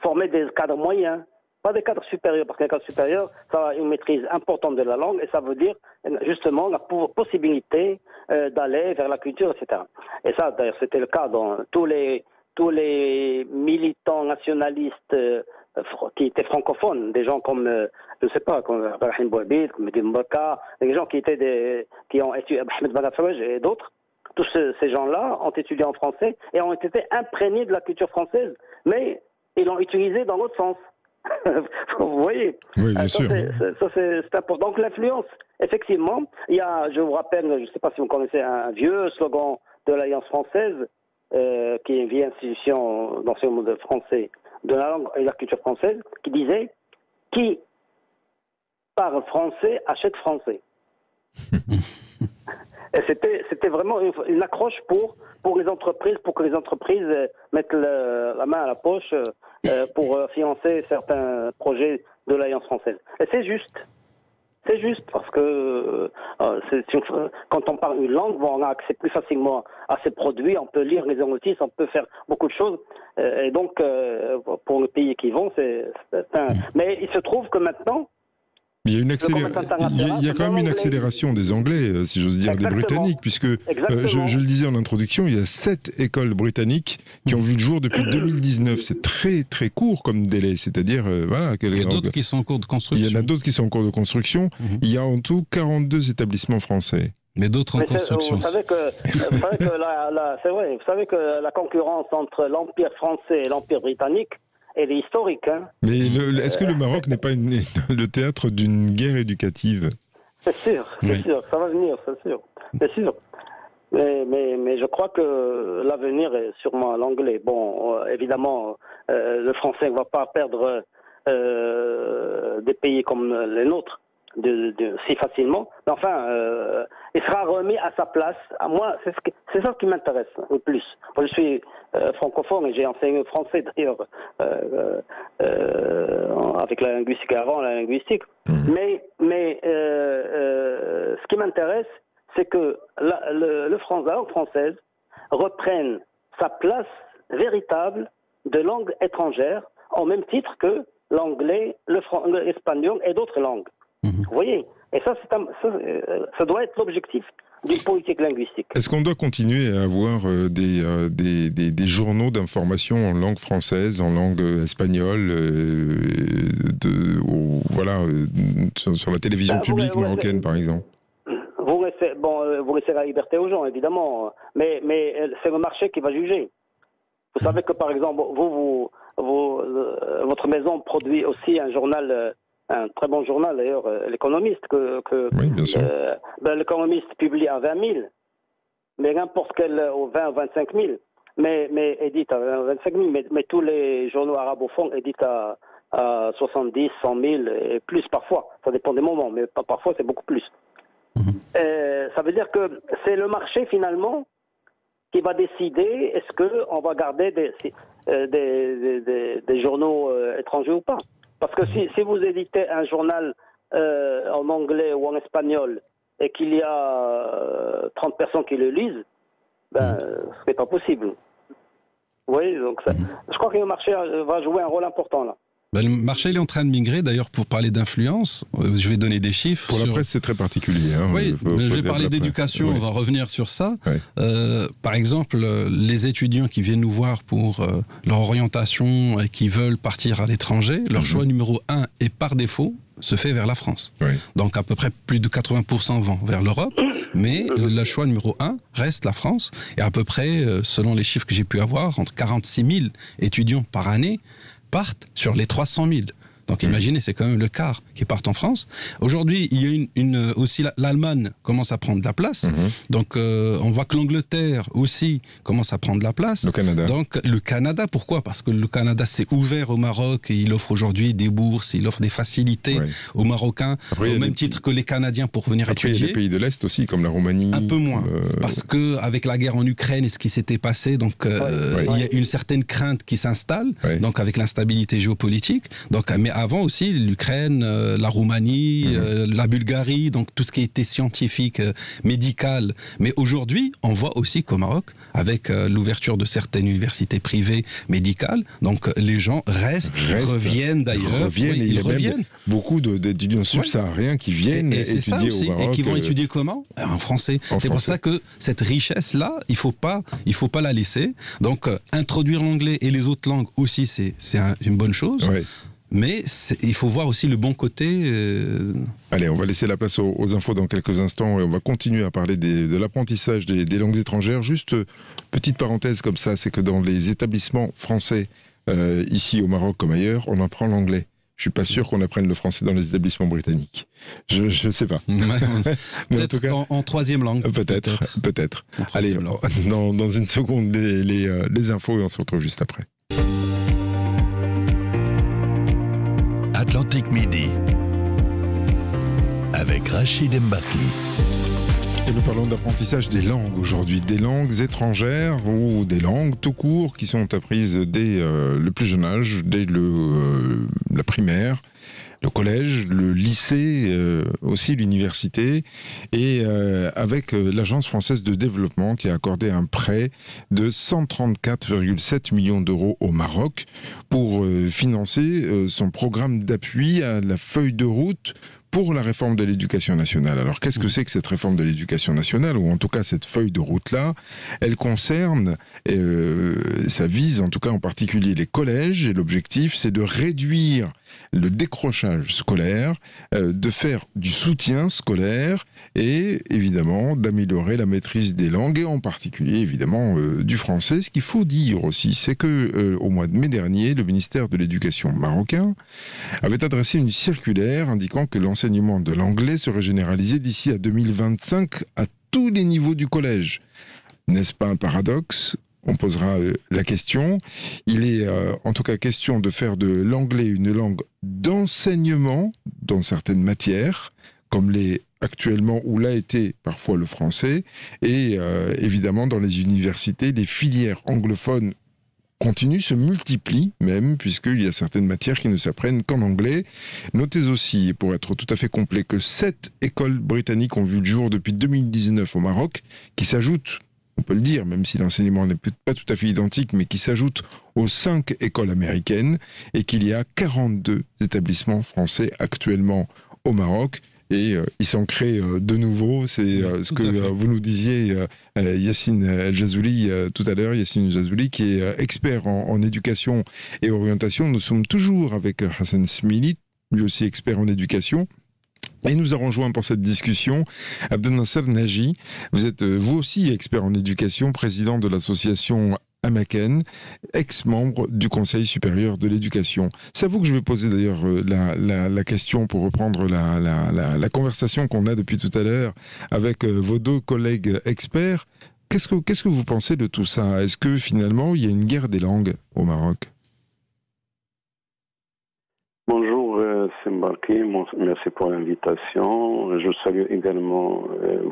Former des cadres moyens, pas des cadres supérieurs, parce qu'un cadre supérieur, ça a une maîtrise importante de la langue, et ça veut dire justement la possibilité d'aller vers la culture, etc. Et ça, d'ailleurs, c'était le cas dans tous les militants nationalistes qui étaient francophones, des gens comme, je ne sais pas, comme Brahim Bouhabid, comme Medine Mbaka, des gens qui ont étudié Ahmed Ben Afouaj et d'autres, tous ces gens-là ont étudié en français et ont été imprégnés de la culture française, mais ils l'ont utilisé dans l'autre sens. Vous voyez? Oui, bien sûr. Ça, c'est important. Donc l'influence, effectivement, il y a, je vous rappelle, je ne sais pas si vous connaissez un vieux slogan de l'Alliance française, qui est une vieille institution d'enseignement de français, de la langue et de la culture française, qui disait « Qui parle français achète français ». Et c'était vraiment une accroche pour les entreprises, pour que les entreprises mettent la main à la poche pour financer certains projets de l'Alliance française. Et c'est juste. C'est juste parce que quand on parle une langue, on a accès plus facilement à ces produits, on peut lire les notices, on peut faire beaucoup de choses. Et donc, pour les pays qui vont, Mais il se trouve que maintenant, il y a quand même une accélération des Anglais, si j'ose dire, des Britanniques, puisque, je le disais en introduction, il y a 7 écoles britanniques qui ont vu le jour depuis 2019. C'est très très court comme délai, c'est-à-dire, voilà. Il y a d'autres qui sont en cours de construction. Il y en a d'autres qui sont en cours de construction. Il y a en tout 42 établissements français. Mais d'autres en construction. Vous savez que la concurrence entre l'Empire français et l'Empire britannique, elle est historique. Hein. Mais est-ce que le Maroc n'est pas le théâtre d'une guerre éducative? C'est sûr, ça va venir, c'est sûr. Mais je crois que l'avenir est sûrement à l'anglais. Bon, évidemment, le français ne va pas perdre des pays comme les nôtres si facilement. Mais enfin, il sera remis à sa place. Moi, c'est ça qui m'intéresse le plus. Moi, je suis francophone et j'ai enseigné le français d'ailleurs avec la linguistique avant la linguistique. Mais ce qui m'intéresse, c'est que la langue française reprenne sa place véritable de langue étrangère au même titre que l'anglais, l'espagnol et d'autres langues. Vous voyez? Et ça doit être l'objectif d'une politique linguistique. Est-ce qu'on doit continuer à avoir des journaux d'information en langue française, en langue espagnole, sur la télévision publique marocaine, par exemple? Vous laissez la liberté aux gens, évidemment, mais c'est le marché qui va juger. Vous savez que, par exemple, votre maison produit aussi un journal, un très bon journal d'ailleurs, l'Économiste, oui, bien sûr. L'Économiste publie à 20 000, mais n'importe quel, au 20 ou 25 000, mais édite à 25 000, mais tous les journaux arabophones éditent à 70, 100 000 et plus parfois, ça dépend des moments, mais parfois c'est beaucoup plus. Ça veut dire que c'est le marché finalement qui va décider est-ce qu'on va garder des journaux étrangers ou pas. Parce que si vous éditez un journal en anglais ou en espagnol et qu'il y a 30 personnes qui le lisent, ce n'est pas possible. Vous voyez, donc je crois que le marché va jouer un rôle important là. Le marché il est en train de migrer, d'ailleurs, pour parler d'influence, je vais donner des chiffres. Pour la presse, c'est très particulier. Hein, oui, je vais parler d'éducation, on va revenir sur ça. Oui. Par exemple, les étudiants qui viennent nous voir pour leur orientation et qui veulent partir à l'étranger, leur choix numéro 1 et par défaut se fait vers la France. Oui. Donc à peu près plus de 80% vont vers l'Europe, mais le choix numéro 1 reste la France. Et à peu près, selon les chiffres que j'ai pu avoir, entre 46 000 étudiants par année partent sur les 300 000. Donc imaginez, c'est quand même le quart qui partent en France. Aujourd'hui, il y a aussi l'Allemagne commence à prendre de la place. Donc on voit que l'Angleterre aussi commence à prendre de la place. Le Canada. Donc le Canada, pourquoi? Parce que le Canada s'est ouvert au Maroc et il offre aujourd'hui des bourses, il offre des facilités aux Marocains, après, au même titre que les Canadiens pour venir étudier. Il y a des pays de l'Est aussi, comme la Roumanie. Un peu moins, parce que avec la guerre en Ukraine et ce qui s'était passé, donc il y a une certaine crainte qui s'installe, donc avec l'instabilité géopolitique. Donc, mais avant aussi, l'Ukraine, la Roumanie, la Bulgarie, donc tout ce qui était scientifique, médical. Mais aujourd'hui, on voit aussi qu'au Maroc, avec l'ouverture de certaines universités privées médicales, donc les gens reviennent d'ailleurs. Ils reviennent. Beaucoup d'étudiants subsahariens qui viennent étudier au Maroc. Et qui vont étudier comment? En français. C'est pour ça que cette richesse-là, il faut pas la laisser. Donc, introduire l'anglais et les autres langues aussi, c'est une bonne chose. Mais il faut voir aussi le bon côté. Allez, on va laisser la place aux infos dans quelques instants et on va continuer à parler de l'apprentissage des langues étrangères. Juste, petite parenthèse comme ça, c'est que dans les établissements français, ici au Maroc comme ailleurs, on apprend l'anglais. Je suis pas sûr qu'on apprenne le français dans les établissements britanniques. Je sais pas. Peut-être en tout cas, en troisième langue. Peut-être. Allez, dans une seconde, les infos et on se retrouve juste après. Atlantique Midi avec Rachid Mbarki. Et nous parlons d'apprentissage des langues aujourd'hui, des langues étrangères ou des langues tout court qui sont apprises dès le plus jeune âge, dès la primaire, le collège, le lycée, aussi l'université, et avec l'Agence française de développement qui a accordé un prêt de 134,7 millions d'euros au Maroc pour financer son programme d'appui à la feuille de route pour la réforme de l'éducation nationale. Alors qu'est-ce que c'est que cette réforme de l'éducation nationale, ou en tout cas cette feuille de route-là? Elle concerne, ça vise en tout cas en particulier les collèges, et l'objectif c'est de réduire le décrochage scolaire, de faire du soutien scolaire et évidemment d'améliorer la maîtrise des langues et en particulier évidemment du français. Ce qu'il faut dire aussi, c'est que au mois de mai dernier, le ministère de l'Éducation marocain avait adressé une circulaire indiquant que l'enseignement de l'anglais serait généralisé d'ici à 2025 à tous les niveaux du collège. N'est-ce pas un paradoxe ? On posera la question. Il est en tout cas question de faire de l'anglais une langue d'enseignement dans certaines matières, comme l'est actuellement ou l'a été parfois le français. Et évidemment, dans les universités, les filières anglophones continuent, se multiplient même, puisqu'il y a certaines matières qui ne s'apprennent qu'en anglais. Notez aussi, pour être tout à fait complet, que 7 écoles britanniques ont vu le jour depuis 2019 au Maroc, qui s'ajoutent, on peut le dire, même si l'enseignement n'est pas tout à fait identique, mais qui s'ajoute aux 5 écoles américaines, et qu'il y a 42 établissements français actuellement au Maroc. Et il s'en crée de nouveau, c'est ce que vous nous disiez, Yassine El-Jazouli, tout à l'heure, Yassine El-Jazouli, qui est expert en éducation et orientation. Nous sommes toujours avec Hassan Smili, lui aussi expert en éducation. Et nous a rejoint pour cette discussion Abdel Nasser Naji. Vous êtes vous aussi expert en éducation, président de l'association Amaken, ex-membre du Conseil supérieur de l'éducation. C'est à vous que je vais poser d'ailleurs la question pour reprendre la conversation qu'on a depuis tout à l'heure avec vos deux collègues experts. Qu'est-ce que vous pensez de tout ça? Est-ce que finalement il y a une guerre des langues au Maroc? Bonjour, c'est Mbarki, merci pour l'invitation. Je salue également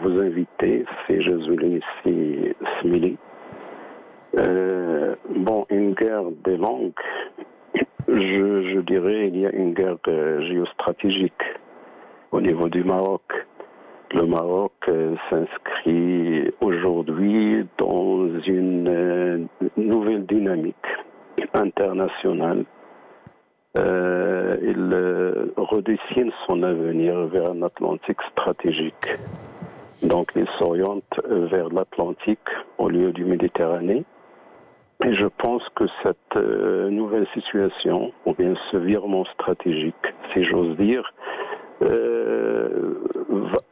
vos invités, c'est Jazouli, c'est Smili. Une guerre des langues, je dirais il y a une guerre géostratégique au niveau du Maroc. Le Maroc s'inscrit aujourd'hui dans une nouvelle dynamique internationale. Il redessine son avenir vers un Atlantique stratégique. Donc il s'oriente vers l'Atlantique au lieu du Méditerranée. Et je pense que cette nouvelle situation, ou bien ce virement stratégique, si j'ose dire,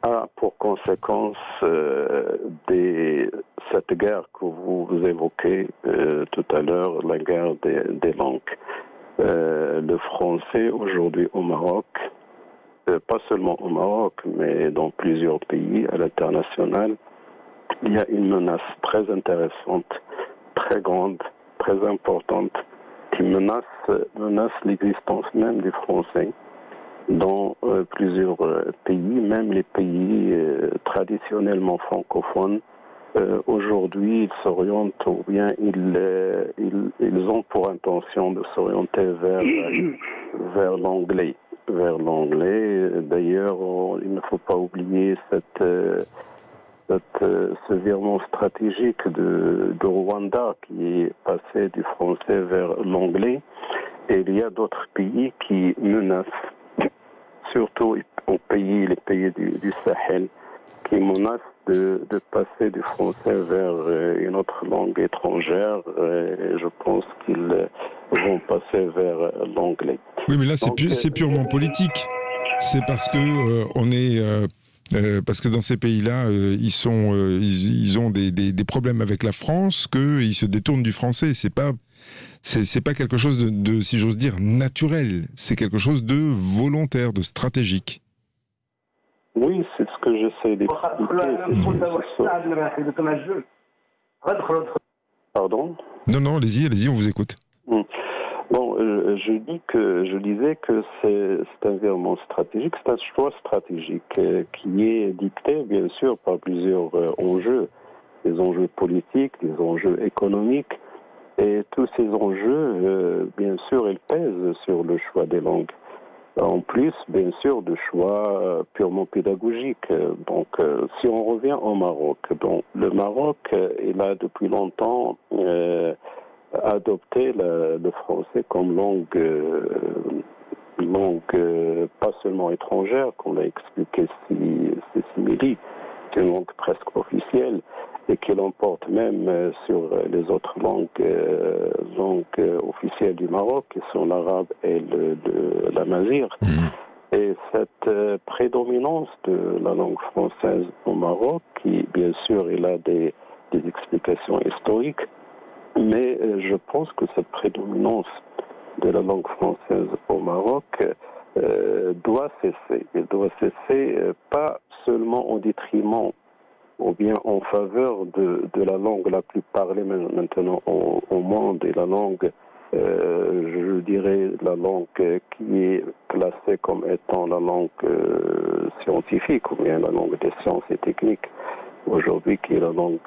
a pour conséquence cette guerre que vous évoquez tout à l'heure, la guerre des langues. Le français aujourd'hui au Maroc, pas seulement au Maroc, mais dans plusieurs pays à l'international, il y a une menace très intéressante, très grande, très importante, qui menace l'existence même des Français dans plusieurs pays, même les pays traditionnellement francophones. Aujourd'hui, ils s'orientent ou bien ils ont pour intention de s'orienter vers l'anglais. D'ailleurs, il ne faut pas oublier ce virement stratégique de Rwanda qui est passé du français vers l'anglais. Et il y a d'autres pays qui menacent, surtout les pays du Sahel, qui menacent de passer du français vers une autre langue étrangère. Et je pense qu'ils vont passer vers l'anglais. Oui, mais là, Donc, c'est purement politique. C'est parce que on est... parce que dans ces pays-là, ils ont des problèmes avec la France, qu'ils se détournent du français. C'est pas quelque chose de, si j'ose dire, naturel. C'est quelque chose de volontaire, de stratégique. Oui, c'est ce que j'essaie d'expliquer. Pardon ? Non, allez-y, on vous écoute. Bon, je disais que c'est un virement stratégique, c'est un choix stratégique qui est dicté, bien sûr, par plusieurs enjeux, des enjeux politiques, des enjeux économiques, et tous ces enjeux, bien sûr, ils pèsent sur le choix des langues. En plus, bien sûr, de choix purement pédagogiques. Donc, si on revient au Maroc, le Maroc, il a depuis longtemps adopté le français comme langue pas seulement étrangère, comme l'a expliqué Simili, c'est une langue presque officielle et qui l'emporte même sur les autres langues officielles du Maroc, qui sont l'arabe et la mazir. Et cette prédominance de la langue française au Maroc, qui bien sûr il a des explications historiques, mais je pense que cette prédominance de la langue française au Maroc doit cesser. Elle doit cesser pas seulement au détriment ou bien en faveur de la langue la plus parlée maintenant au monde, et la langue, je dirais, la langue qui est classée comme étant la langue scientifique, ou bien la langue des sciences et techniques, aujourd'hui qui est la langue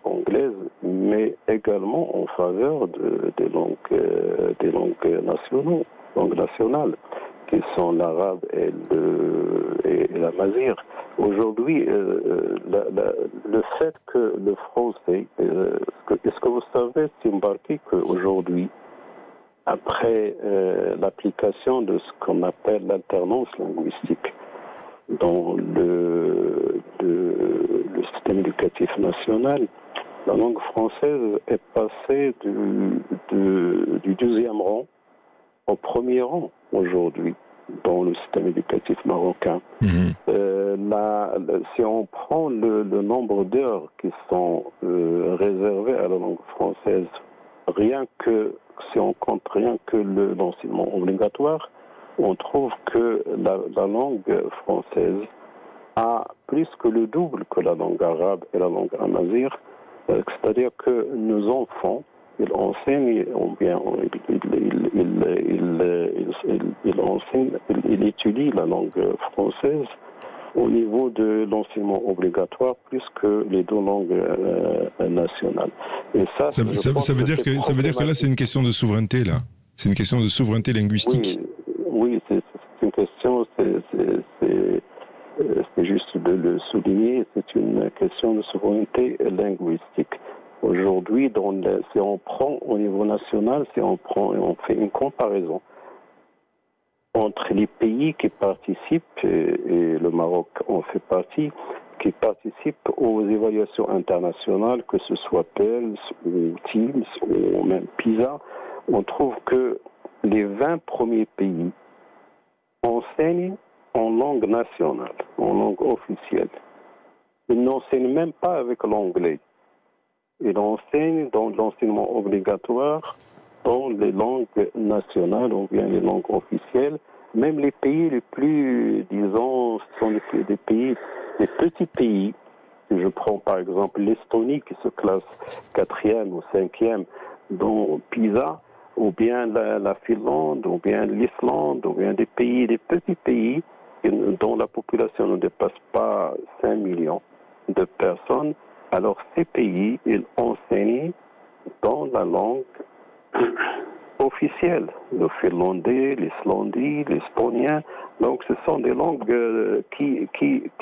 anglaise, mais également en faveur des langues nationales, qui sont l'arabe et la mazir. Aujourd'hui, le fait que le français, est-ce que vous savez, Simbarki, qu'aujourd'hui, après l'application de ce qu'on appelle l'alternance linguistique dans le système éducatif national, la langue française est passée du 12e rang au premier rang aujourd'hui dans le système éducatif marocain. Si on prend le nombre d'heures qui sont réservées à la langue française, si on compte rien que l'enseignement obligatoire, on trouve que la langue française a plus que le double que la langue arabe et la langue amazigh. C'est-à-dire que nos enfants, ils enseignent, ou bien ils étudient la langue française au niveau de l'enseignement obligatoire plus que les deux langues nationales. Et ça veut dire que là, c'est une question de souveraineté, là. C'est une question de souveraineté linguistique. Oui, c'est une question, c'est juste de le souligner, c'est une question de souveraineté linguistique. Aujourd'hui, si on prend au niveau national, si on fait une comparaison entre les pays qui participent, et le Maroc en fait partie, qui participent aux évaluations internationales, que ce soit PELS ou TIMSS ou même PISA, on trouve que les 20 premiers pays enseignent en langue nationale, en langue officielle. Ils n'enseignent même pas avec l'anglais. Ils enseignent dans l'enseignement obligatoire, dans les langues nationales, ou bien les langues officielles. Même les pays les plus, disons, sont des petits pays. Si je prends par exemple l'Estonie qui se classe 4e ou 5e dans PISA, ou bien la Finlande, ou bien l'Islande, ou bien des petits pays dont la population ne dépasse pas 5 millions de personnes. Alors ces pays, ils enseignent dans la langue officielle, le finlandais, l'islandais, l'estonien. Donc ce sont des langues qui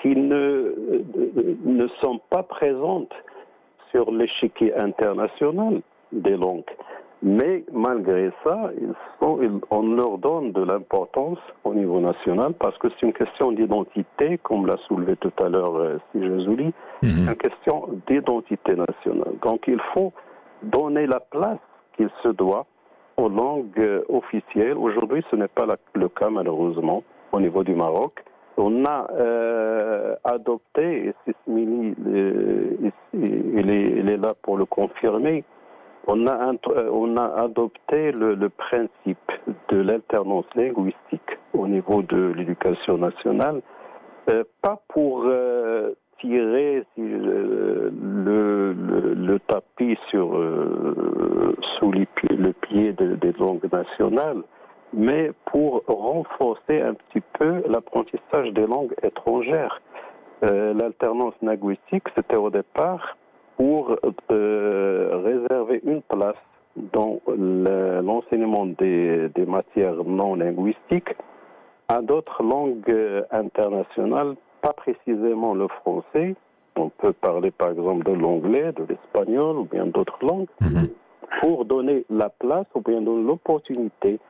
ne sont pas présentes sur l'échiquier international des langues. Mais malgré ça, on leur donne de l'importance au niveau national parce que c'est une question d'identité, comme l'a soulevé tout à l'heure Sijazouli, une question d'identité nationale. Donc il faut donner la place qu'il se doit aux langues officielles. Aujourd'hui, ce n'est pas le cas, malheureusement, au niveau du Maroc. On a adopté, et Sismili, il est là pour le confirmer, on a adopté le principe de l'alternance linguistique au niveau de l'éducation nationale, pas pour tirer le tapis sous le pied des langues nationales, mais pour renforcer un petit peu l'apprentissage des langues étrangères. L'alternance linguistique, c'était au départ pour réserver une place dans l'enseignement des matières non linguistiques à d'autres langues internationales, pas précisément le français. On peut parler par exemple de l'anglais, de l'espagnol ou bien d'autres langues, pour donner la place ou bien donner l'opportunité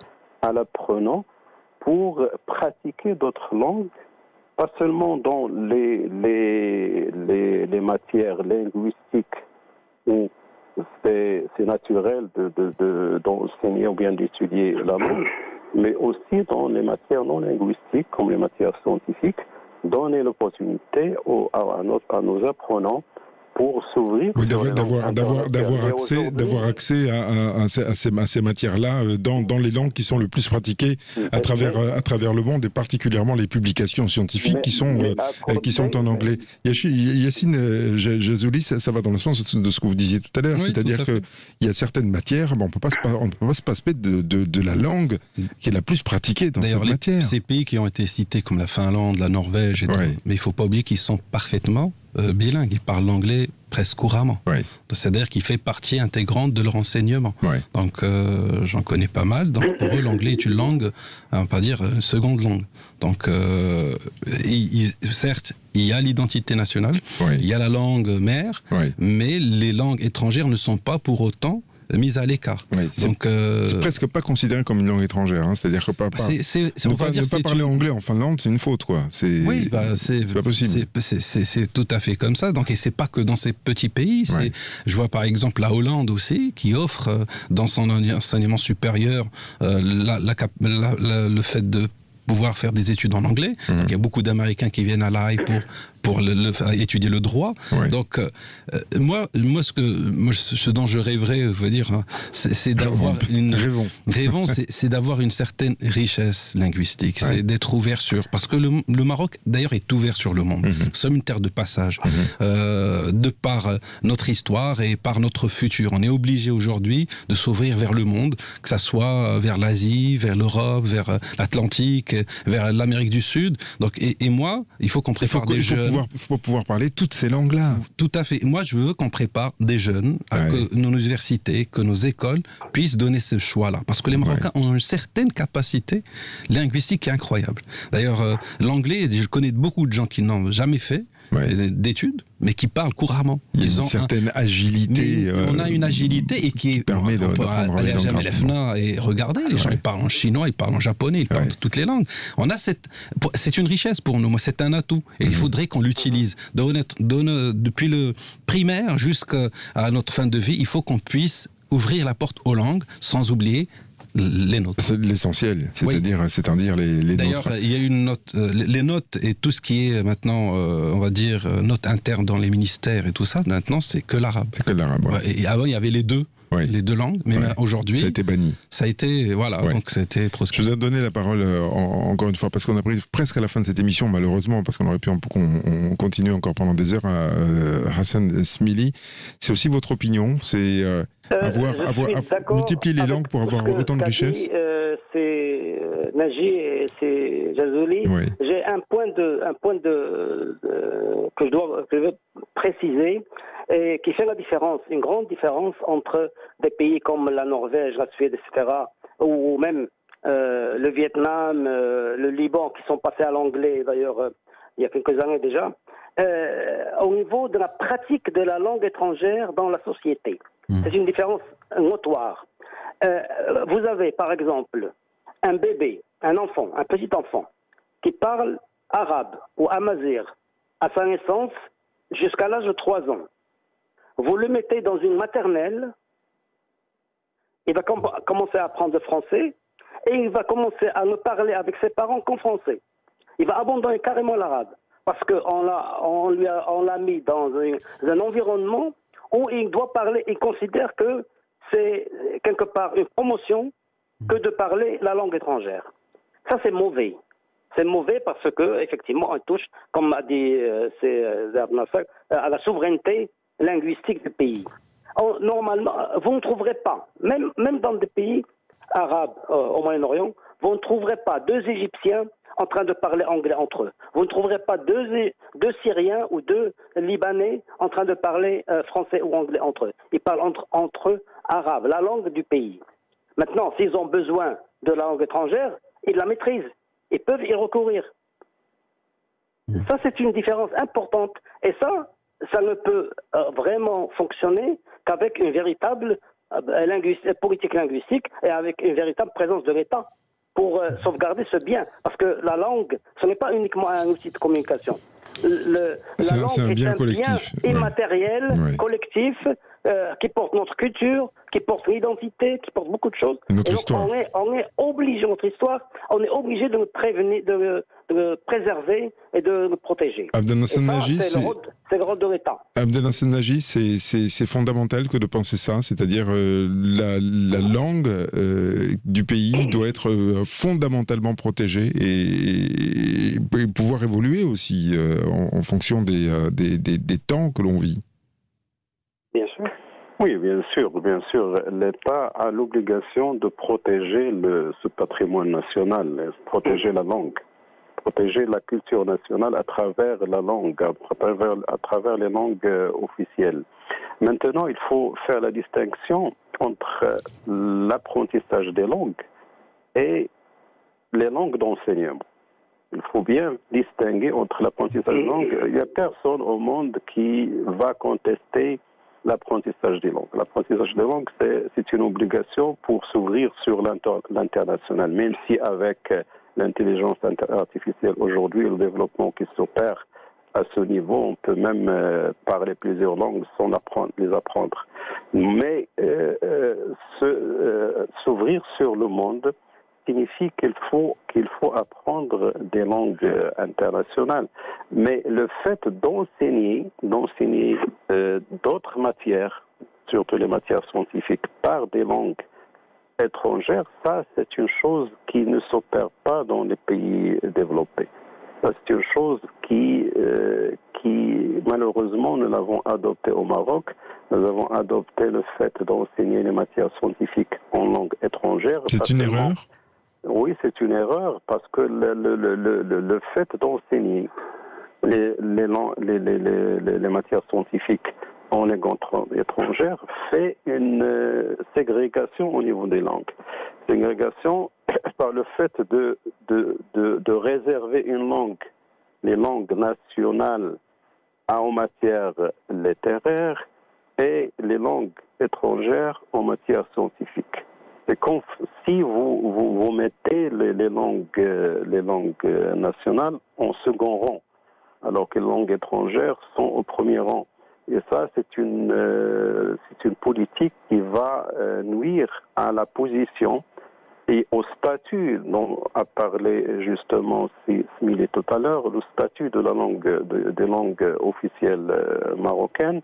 à l'apprenant pour pratiquer d'autres langues, pas seulement dans les matières linguistiques où c'est naturel d'enseigner ou bien d'étudier la langue, mais aussi dans les matières non linguistiques, comme les matières scientifiques, donner l'opportunité à nos apprenants pour s'ouvrir. Oui, d'avoir accès à ces matières-là dans les langues qui sont le plus pratiquées à travers le monde, et particulièrement les publications scientifiques qui sont en anglais. Yacine Jazouli, ça va dans le sens de ce que vous disiez tout à l'heure, oui, c'est-à-dire qu'il y a certaines matières, on ne peut pas se passer de la langue qui est la plus pratiquée dans cette matière. Ces pays qui ont été cités comme la Finlande, la Norvège, mais il ne faut pas oublier qu'ils sont parfaitement bilingue, ils parlent l'anglais presque couramment. Oui. C'est-à-dire qu'il fait partie intégrante de leur enseignement. Oui. Donc, j'en connais pas mal. Donc, pour eux, l'anglais est une langue, on va pas dire seconde langue. Donc, certes, il y a l'identité nationale, il y a la langue mère, mais les langues étrangères ne sont pas pour autant mise à l'écart. Oui, donc, c'est presque pas considéré comme une langue étrangère, hein. C'est-à-dire que ne pas parler anglais en Finlande, c'est une faute, quoi. C'est pas possible. C'est tout à fait comme ça. Donc, et c'est pas que dans ces petits pays. Je vois par exemple la Hollande aussi, qui offre dans son enseignement supérieur le fait de pouvoir faire des études en anglais. Donc, il y a beaucoup d'Américains qui viennent à La Haye pour étudier le droit. Oui. Donc, moi, ce dont je rêverais, c'est d'avoir c'est d'avoir une certaine richesse linguistique. Ouais. C'est d'être ouvert parce que le Maroc, d'ailleurs, est ouvert sur le monde. Nous sommes une terre de passage. De par notre histoire et par notre futur. On est obligé aujourd'hui de s'ouvrir vers le monde, que ça soit vers l'Asie, vers l'Europe, vers l'Atlantique, vers l'Amérique du Sud. Donc, et moi, il faut qu'on prépare des jeunes. Il faut pouvoir parler toutes ces langues-là. Tout à fait. Moi, je veux qu'on prépare des jeunes à que nos universités, que nos écoles puissent donner ce choix-là. Parce que les Marocains ont une certaine capacité linguistique qui est incroyable. D'ailleurs, l'anglais, je connais beaucoup de gens qui n'ont jamais fait d'études, mais qui parlent couramment. Ils ont une certaine agilité. On a une agilité et qui permet on peut aller à Jamelefna et regarder. Les gens, ils parlent en chinois, ils parlent en japonais, ils parlent toutes les langues. C'est une richesse pour nous. Moi, c'est un atout. Et il faudrait qu'on l'utilise. Depuis le primaire jusqu'à notre fin de vie, il faut qu'on puisse ouvrir la porte aux langues sans oublier les notes. C'est l'essentiel, c'est-à-dire les D'ailleurs, notes. Il y a une note, les notes et tout ce qui est maintenant, on va dire, notes internes dans les ministères et tout ça, maintenant, c'est que l'arabe. C'est que l'arabe, Et avant, il y avait les deux langues, mais aujourd'hui... Ça a été banni. Ça a été, donc ça a été proscrit. Je vous ai donné la parole encore une fois, parce qu'on a pris presque à la fin de cette émission, malheureusement, parce qu'on aurait pu on continue encore pendant des heures à Hassan Smili. C'est aussi votre opinion, c'est... multiplier les langues pour avoir autant de richesse. C'est Naji et c'est Jazouli. Oui. J'ai un point que je veux préciser et qui fait la différence, une grande différence entre des pays comme la Norvège, la Suède, etc., ou même le Vietnam, le Liban, qui sont passés à l'anglais d'ailleurs il y a quelques années déjà, au niveau de la pratique de la langue étrangère dans la société. C'est une différence notoire. Vous avez, par exemple, un bébé, un enfant, un petit enfant, qui parle arabe ou amazigh à sa naissance jusqu'à l'âge de 3 ans. Vous le mettez dans une maternelle, il va commencer à apprendre le français et il va commencer à ne parler avec ses parents qu'en français. Il va abandonner carrément l'arabe parce qu'on l'a mis dans un environnement où il doit parler, il considère que c'est quelque part une promotion que de parler la langue étrangère. Ça, c'est mauvais. C'est mauvais parce que, effectivement, on touche, comme a dit à la souveraineté linguistique du pays. Normalement, vous ne trouverez pas, même dans des pays arabes au Moyen-Orient, vous ne trouverez pas deux Égyptiens en train de parler anglais entre eux. Vous ne trouverez pas deux Syriens ou deux Libanais en train de parler français ou anglais entre eux. Ils parlent entre eux arabe, la langue du pays. Maintenant, s'ils ont besoin de la langue étrangère, ils la maîtrisent. Ils peuvent y recourir. Ça, c'est une différence importante. Et ça ne peut vraiment fonctionner qu'avec une véritable politique linguistique et avec une véritable présence de l'État pour sauvegarder ce bien. Parce que la langue, ce n'est pas uniquement un outil de communication. La langue est un bien collectif, immatériel, collectif, qui porte notre culture, qui porte l'identité, qui porte beaucoup de choses. Notre histoire. On est obligé, notre histoire, on est obligé de nous prévenir, de préserver et de nous protéger. Abdelnasser Naji, c'est le rôle de l'État. Abdelnasser Naji, c'est fondamental que de penser ça, c'est-à-dire la langue du pays doit être fondamentalement protégée et pouvoir évoluer aussi en fonction des temps que l'on vit. Bien sûr. Oui, bien sûr. L'État a l'obligation de protéger ce patrimoine national, protéger la langue, protéger la culture nationale à travers la langue, à travers les langues officielles. Maintenant, il faut faire la distinction entre l'apprentissage des langues et les langues d'enseignement. Il faut bien distinguer entre l'apprentissage des langues. Il n'y a personne au monde qui va contester l'apprentissage des langues. L'apprentissage des langues, c'est une obligation pour s'ouvrir sur l'international, même si avec l'intelligence artificielle aujourd'hui, le développement qui s'opère à ce niveau, on peut même parler plusieurs langues sans les apprendre. Mais s'ouvrir sur le monde signifie qu'il faut apprendre des langues internationales. Mais le fait d'enseigner d'autres matières, surtout les matières scientifiques, par des langues étrangères, ça c'est une chose qui ne s'opère pas dans les pays développés. Ça c'est une chose qui malheureusement nous l'avons adopté au Maroc. Nous avons adopté le fait d'enseigner les matières scientifiques en langue étrangère. C'est une erreur ? Oui, c'est une erreur parce que le fait d'enseigner les matières scientifiques en langue étrangère fait une ségrégation au niveau des langues. Ségrégation par le fait de réserver une langue, les langues nationales en matière littéraire et les langues étrangères en matière scientifique. C'est comme si vous mettez les langues nationales en second rang, alors que les langues étrangères sont au premier rang. Et ça, c'est une politique qui va nuire à la position et au statut dont a parlé justement Smili tout à l'heure, le statut de la langue, des langues officielles marocaines,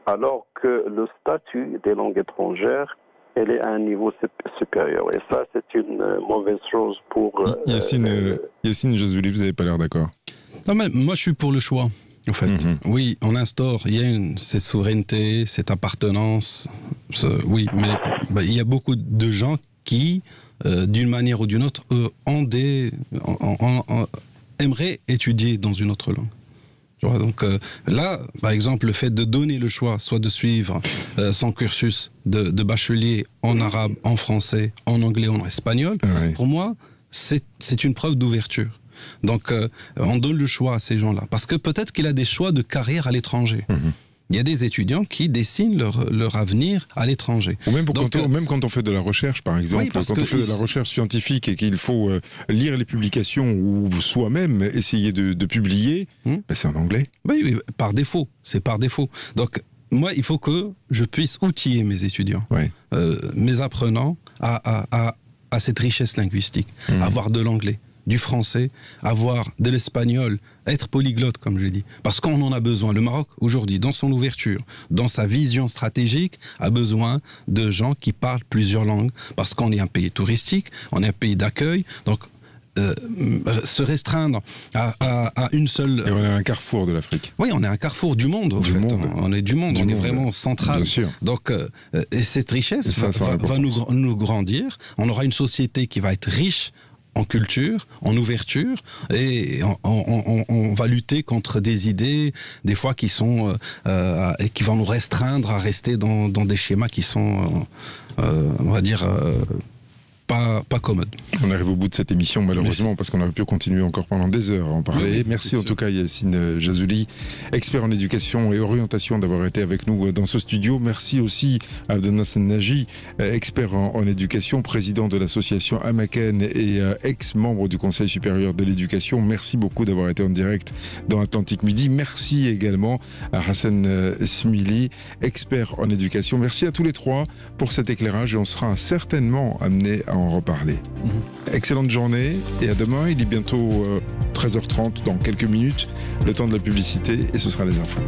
alors que le statut des langues étrangères elle est à un niveau supérieur. Et ça, c'est une mauvaise chose pour... Yacine Jazouli, vous n'avez pas l'air d'accord. Non, mais moi, je suis pour le choix, en fait. Oui, on instaure, il y a cette souveraineté, cette appartenance. Oui, mais il y a beaucoup de gens qui, d'une manière ou d'une autre, aimeraient étudier dans une autre langue. Donc là, par exemple, le fait de donner le choix, soit de suivre son cursus de bachelier en arabe, en français, en anglais, en espagnol, pour moi, c'est une preuve d'ouverture. Donc on donne le choix à ces gens-là, parce que peut-être qu'il a des choix de carrière à l'étranger. Il y a des étudiants qui dessinent leur avenir à l'étranger. Ou même, même quand on fait de la recherche, par exemple, quand on fait de la recherche scientifique et qu'il faut lire les publications ou soi-même essayer de publier, c'est en anglais. Oui, par défaut. C'est par défaut. Donc, moi, il faut que je puisse outiller mes étudiants, mes apprenants à cette richesse linguistique, avoir de l'anglais, du français, avoir de l'espagnol, être polyglotte, comme je dis. Parce qu'on en a besoin. Le Maroc, aujourd'hui, dans son ouverture, dans sa vision stratégique, a besoin de gens qui parlent plusieurs langues. Parce qu'on est un pays touristique, on est un pays d'accueil. Donc, se restreindre à une seule... Et on est un carrefour de l'Afrique. Oui, on est un carrefour du monde, en fait. On est du monde, on est vraiment central. Bien sûr. Donc, et cette richesse va nous grandir. On aura une société qui va être riche en culture, en ouverture, et on va lutter contre des idées, des fois qui sont qui vont nous restreindre à rester dans des schémas qui sont, on va dire, pas commode. On arrive au bout de cette émission, malheureusement, parce qu'on aurait pu continuer encore pendant des heures à en parler. Oui, merci en tout cas Yacine Jazouli, expert en éducation et orientation, d'avoir été avec nous dans ce studio. Merci aussi à Abdelnasser Naji, expert en éducation, président de l'association Amaken et ex-membre du Conseil supérieur de l'éducation. Merci beaucoup d'avoir été en direct dans Atlantique Midi. Merci également à Hassan Smili, expert en éducation. Merci à tous les trois pour cet éclairage et on sera certainement amené à en reparler. Excellente journée et à demain. Il est bientôt 13h30 dans quelques minutes, le temps de la publicité et ce sera les infos.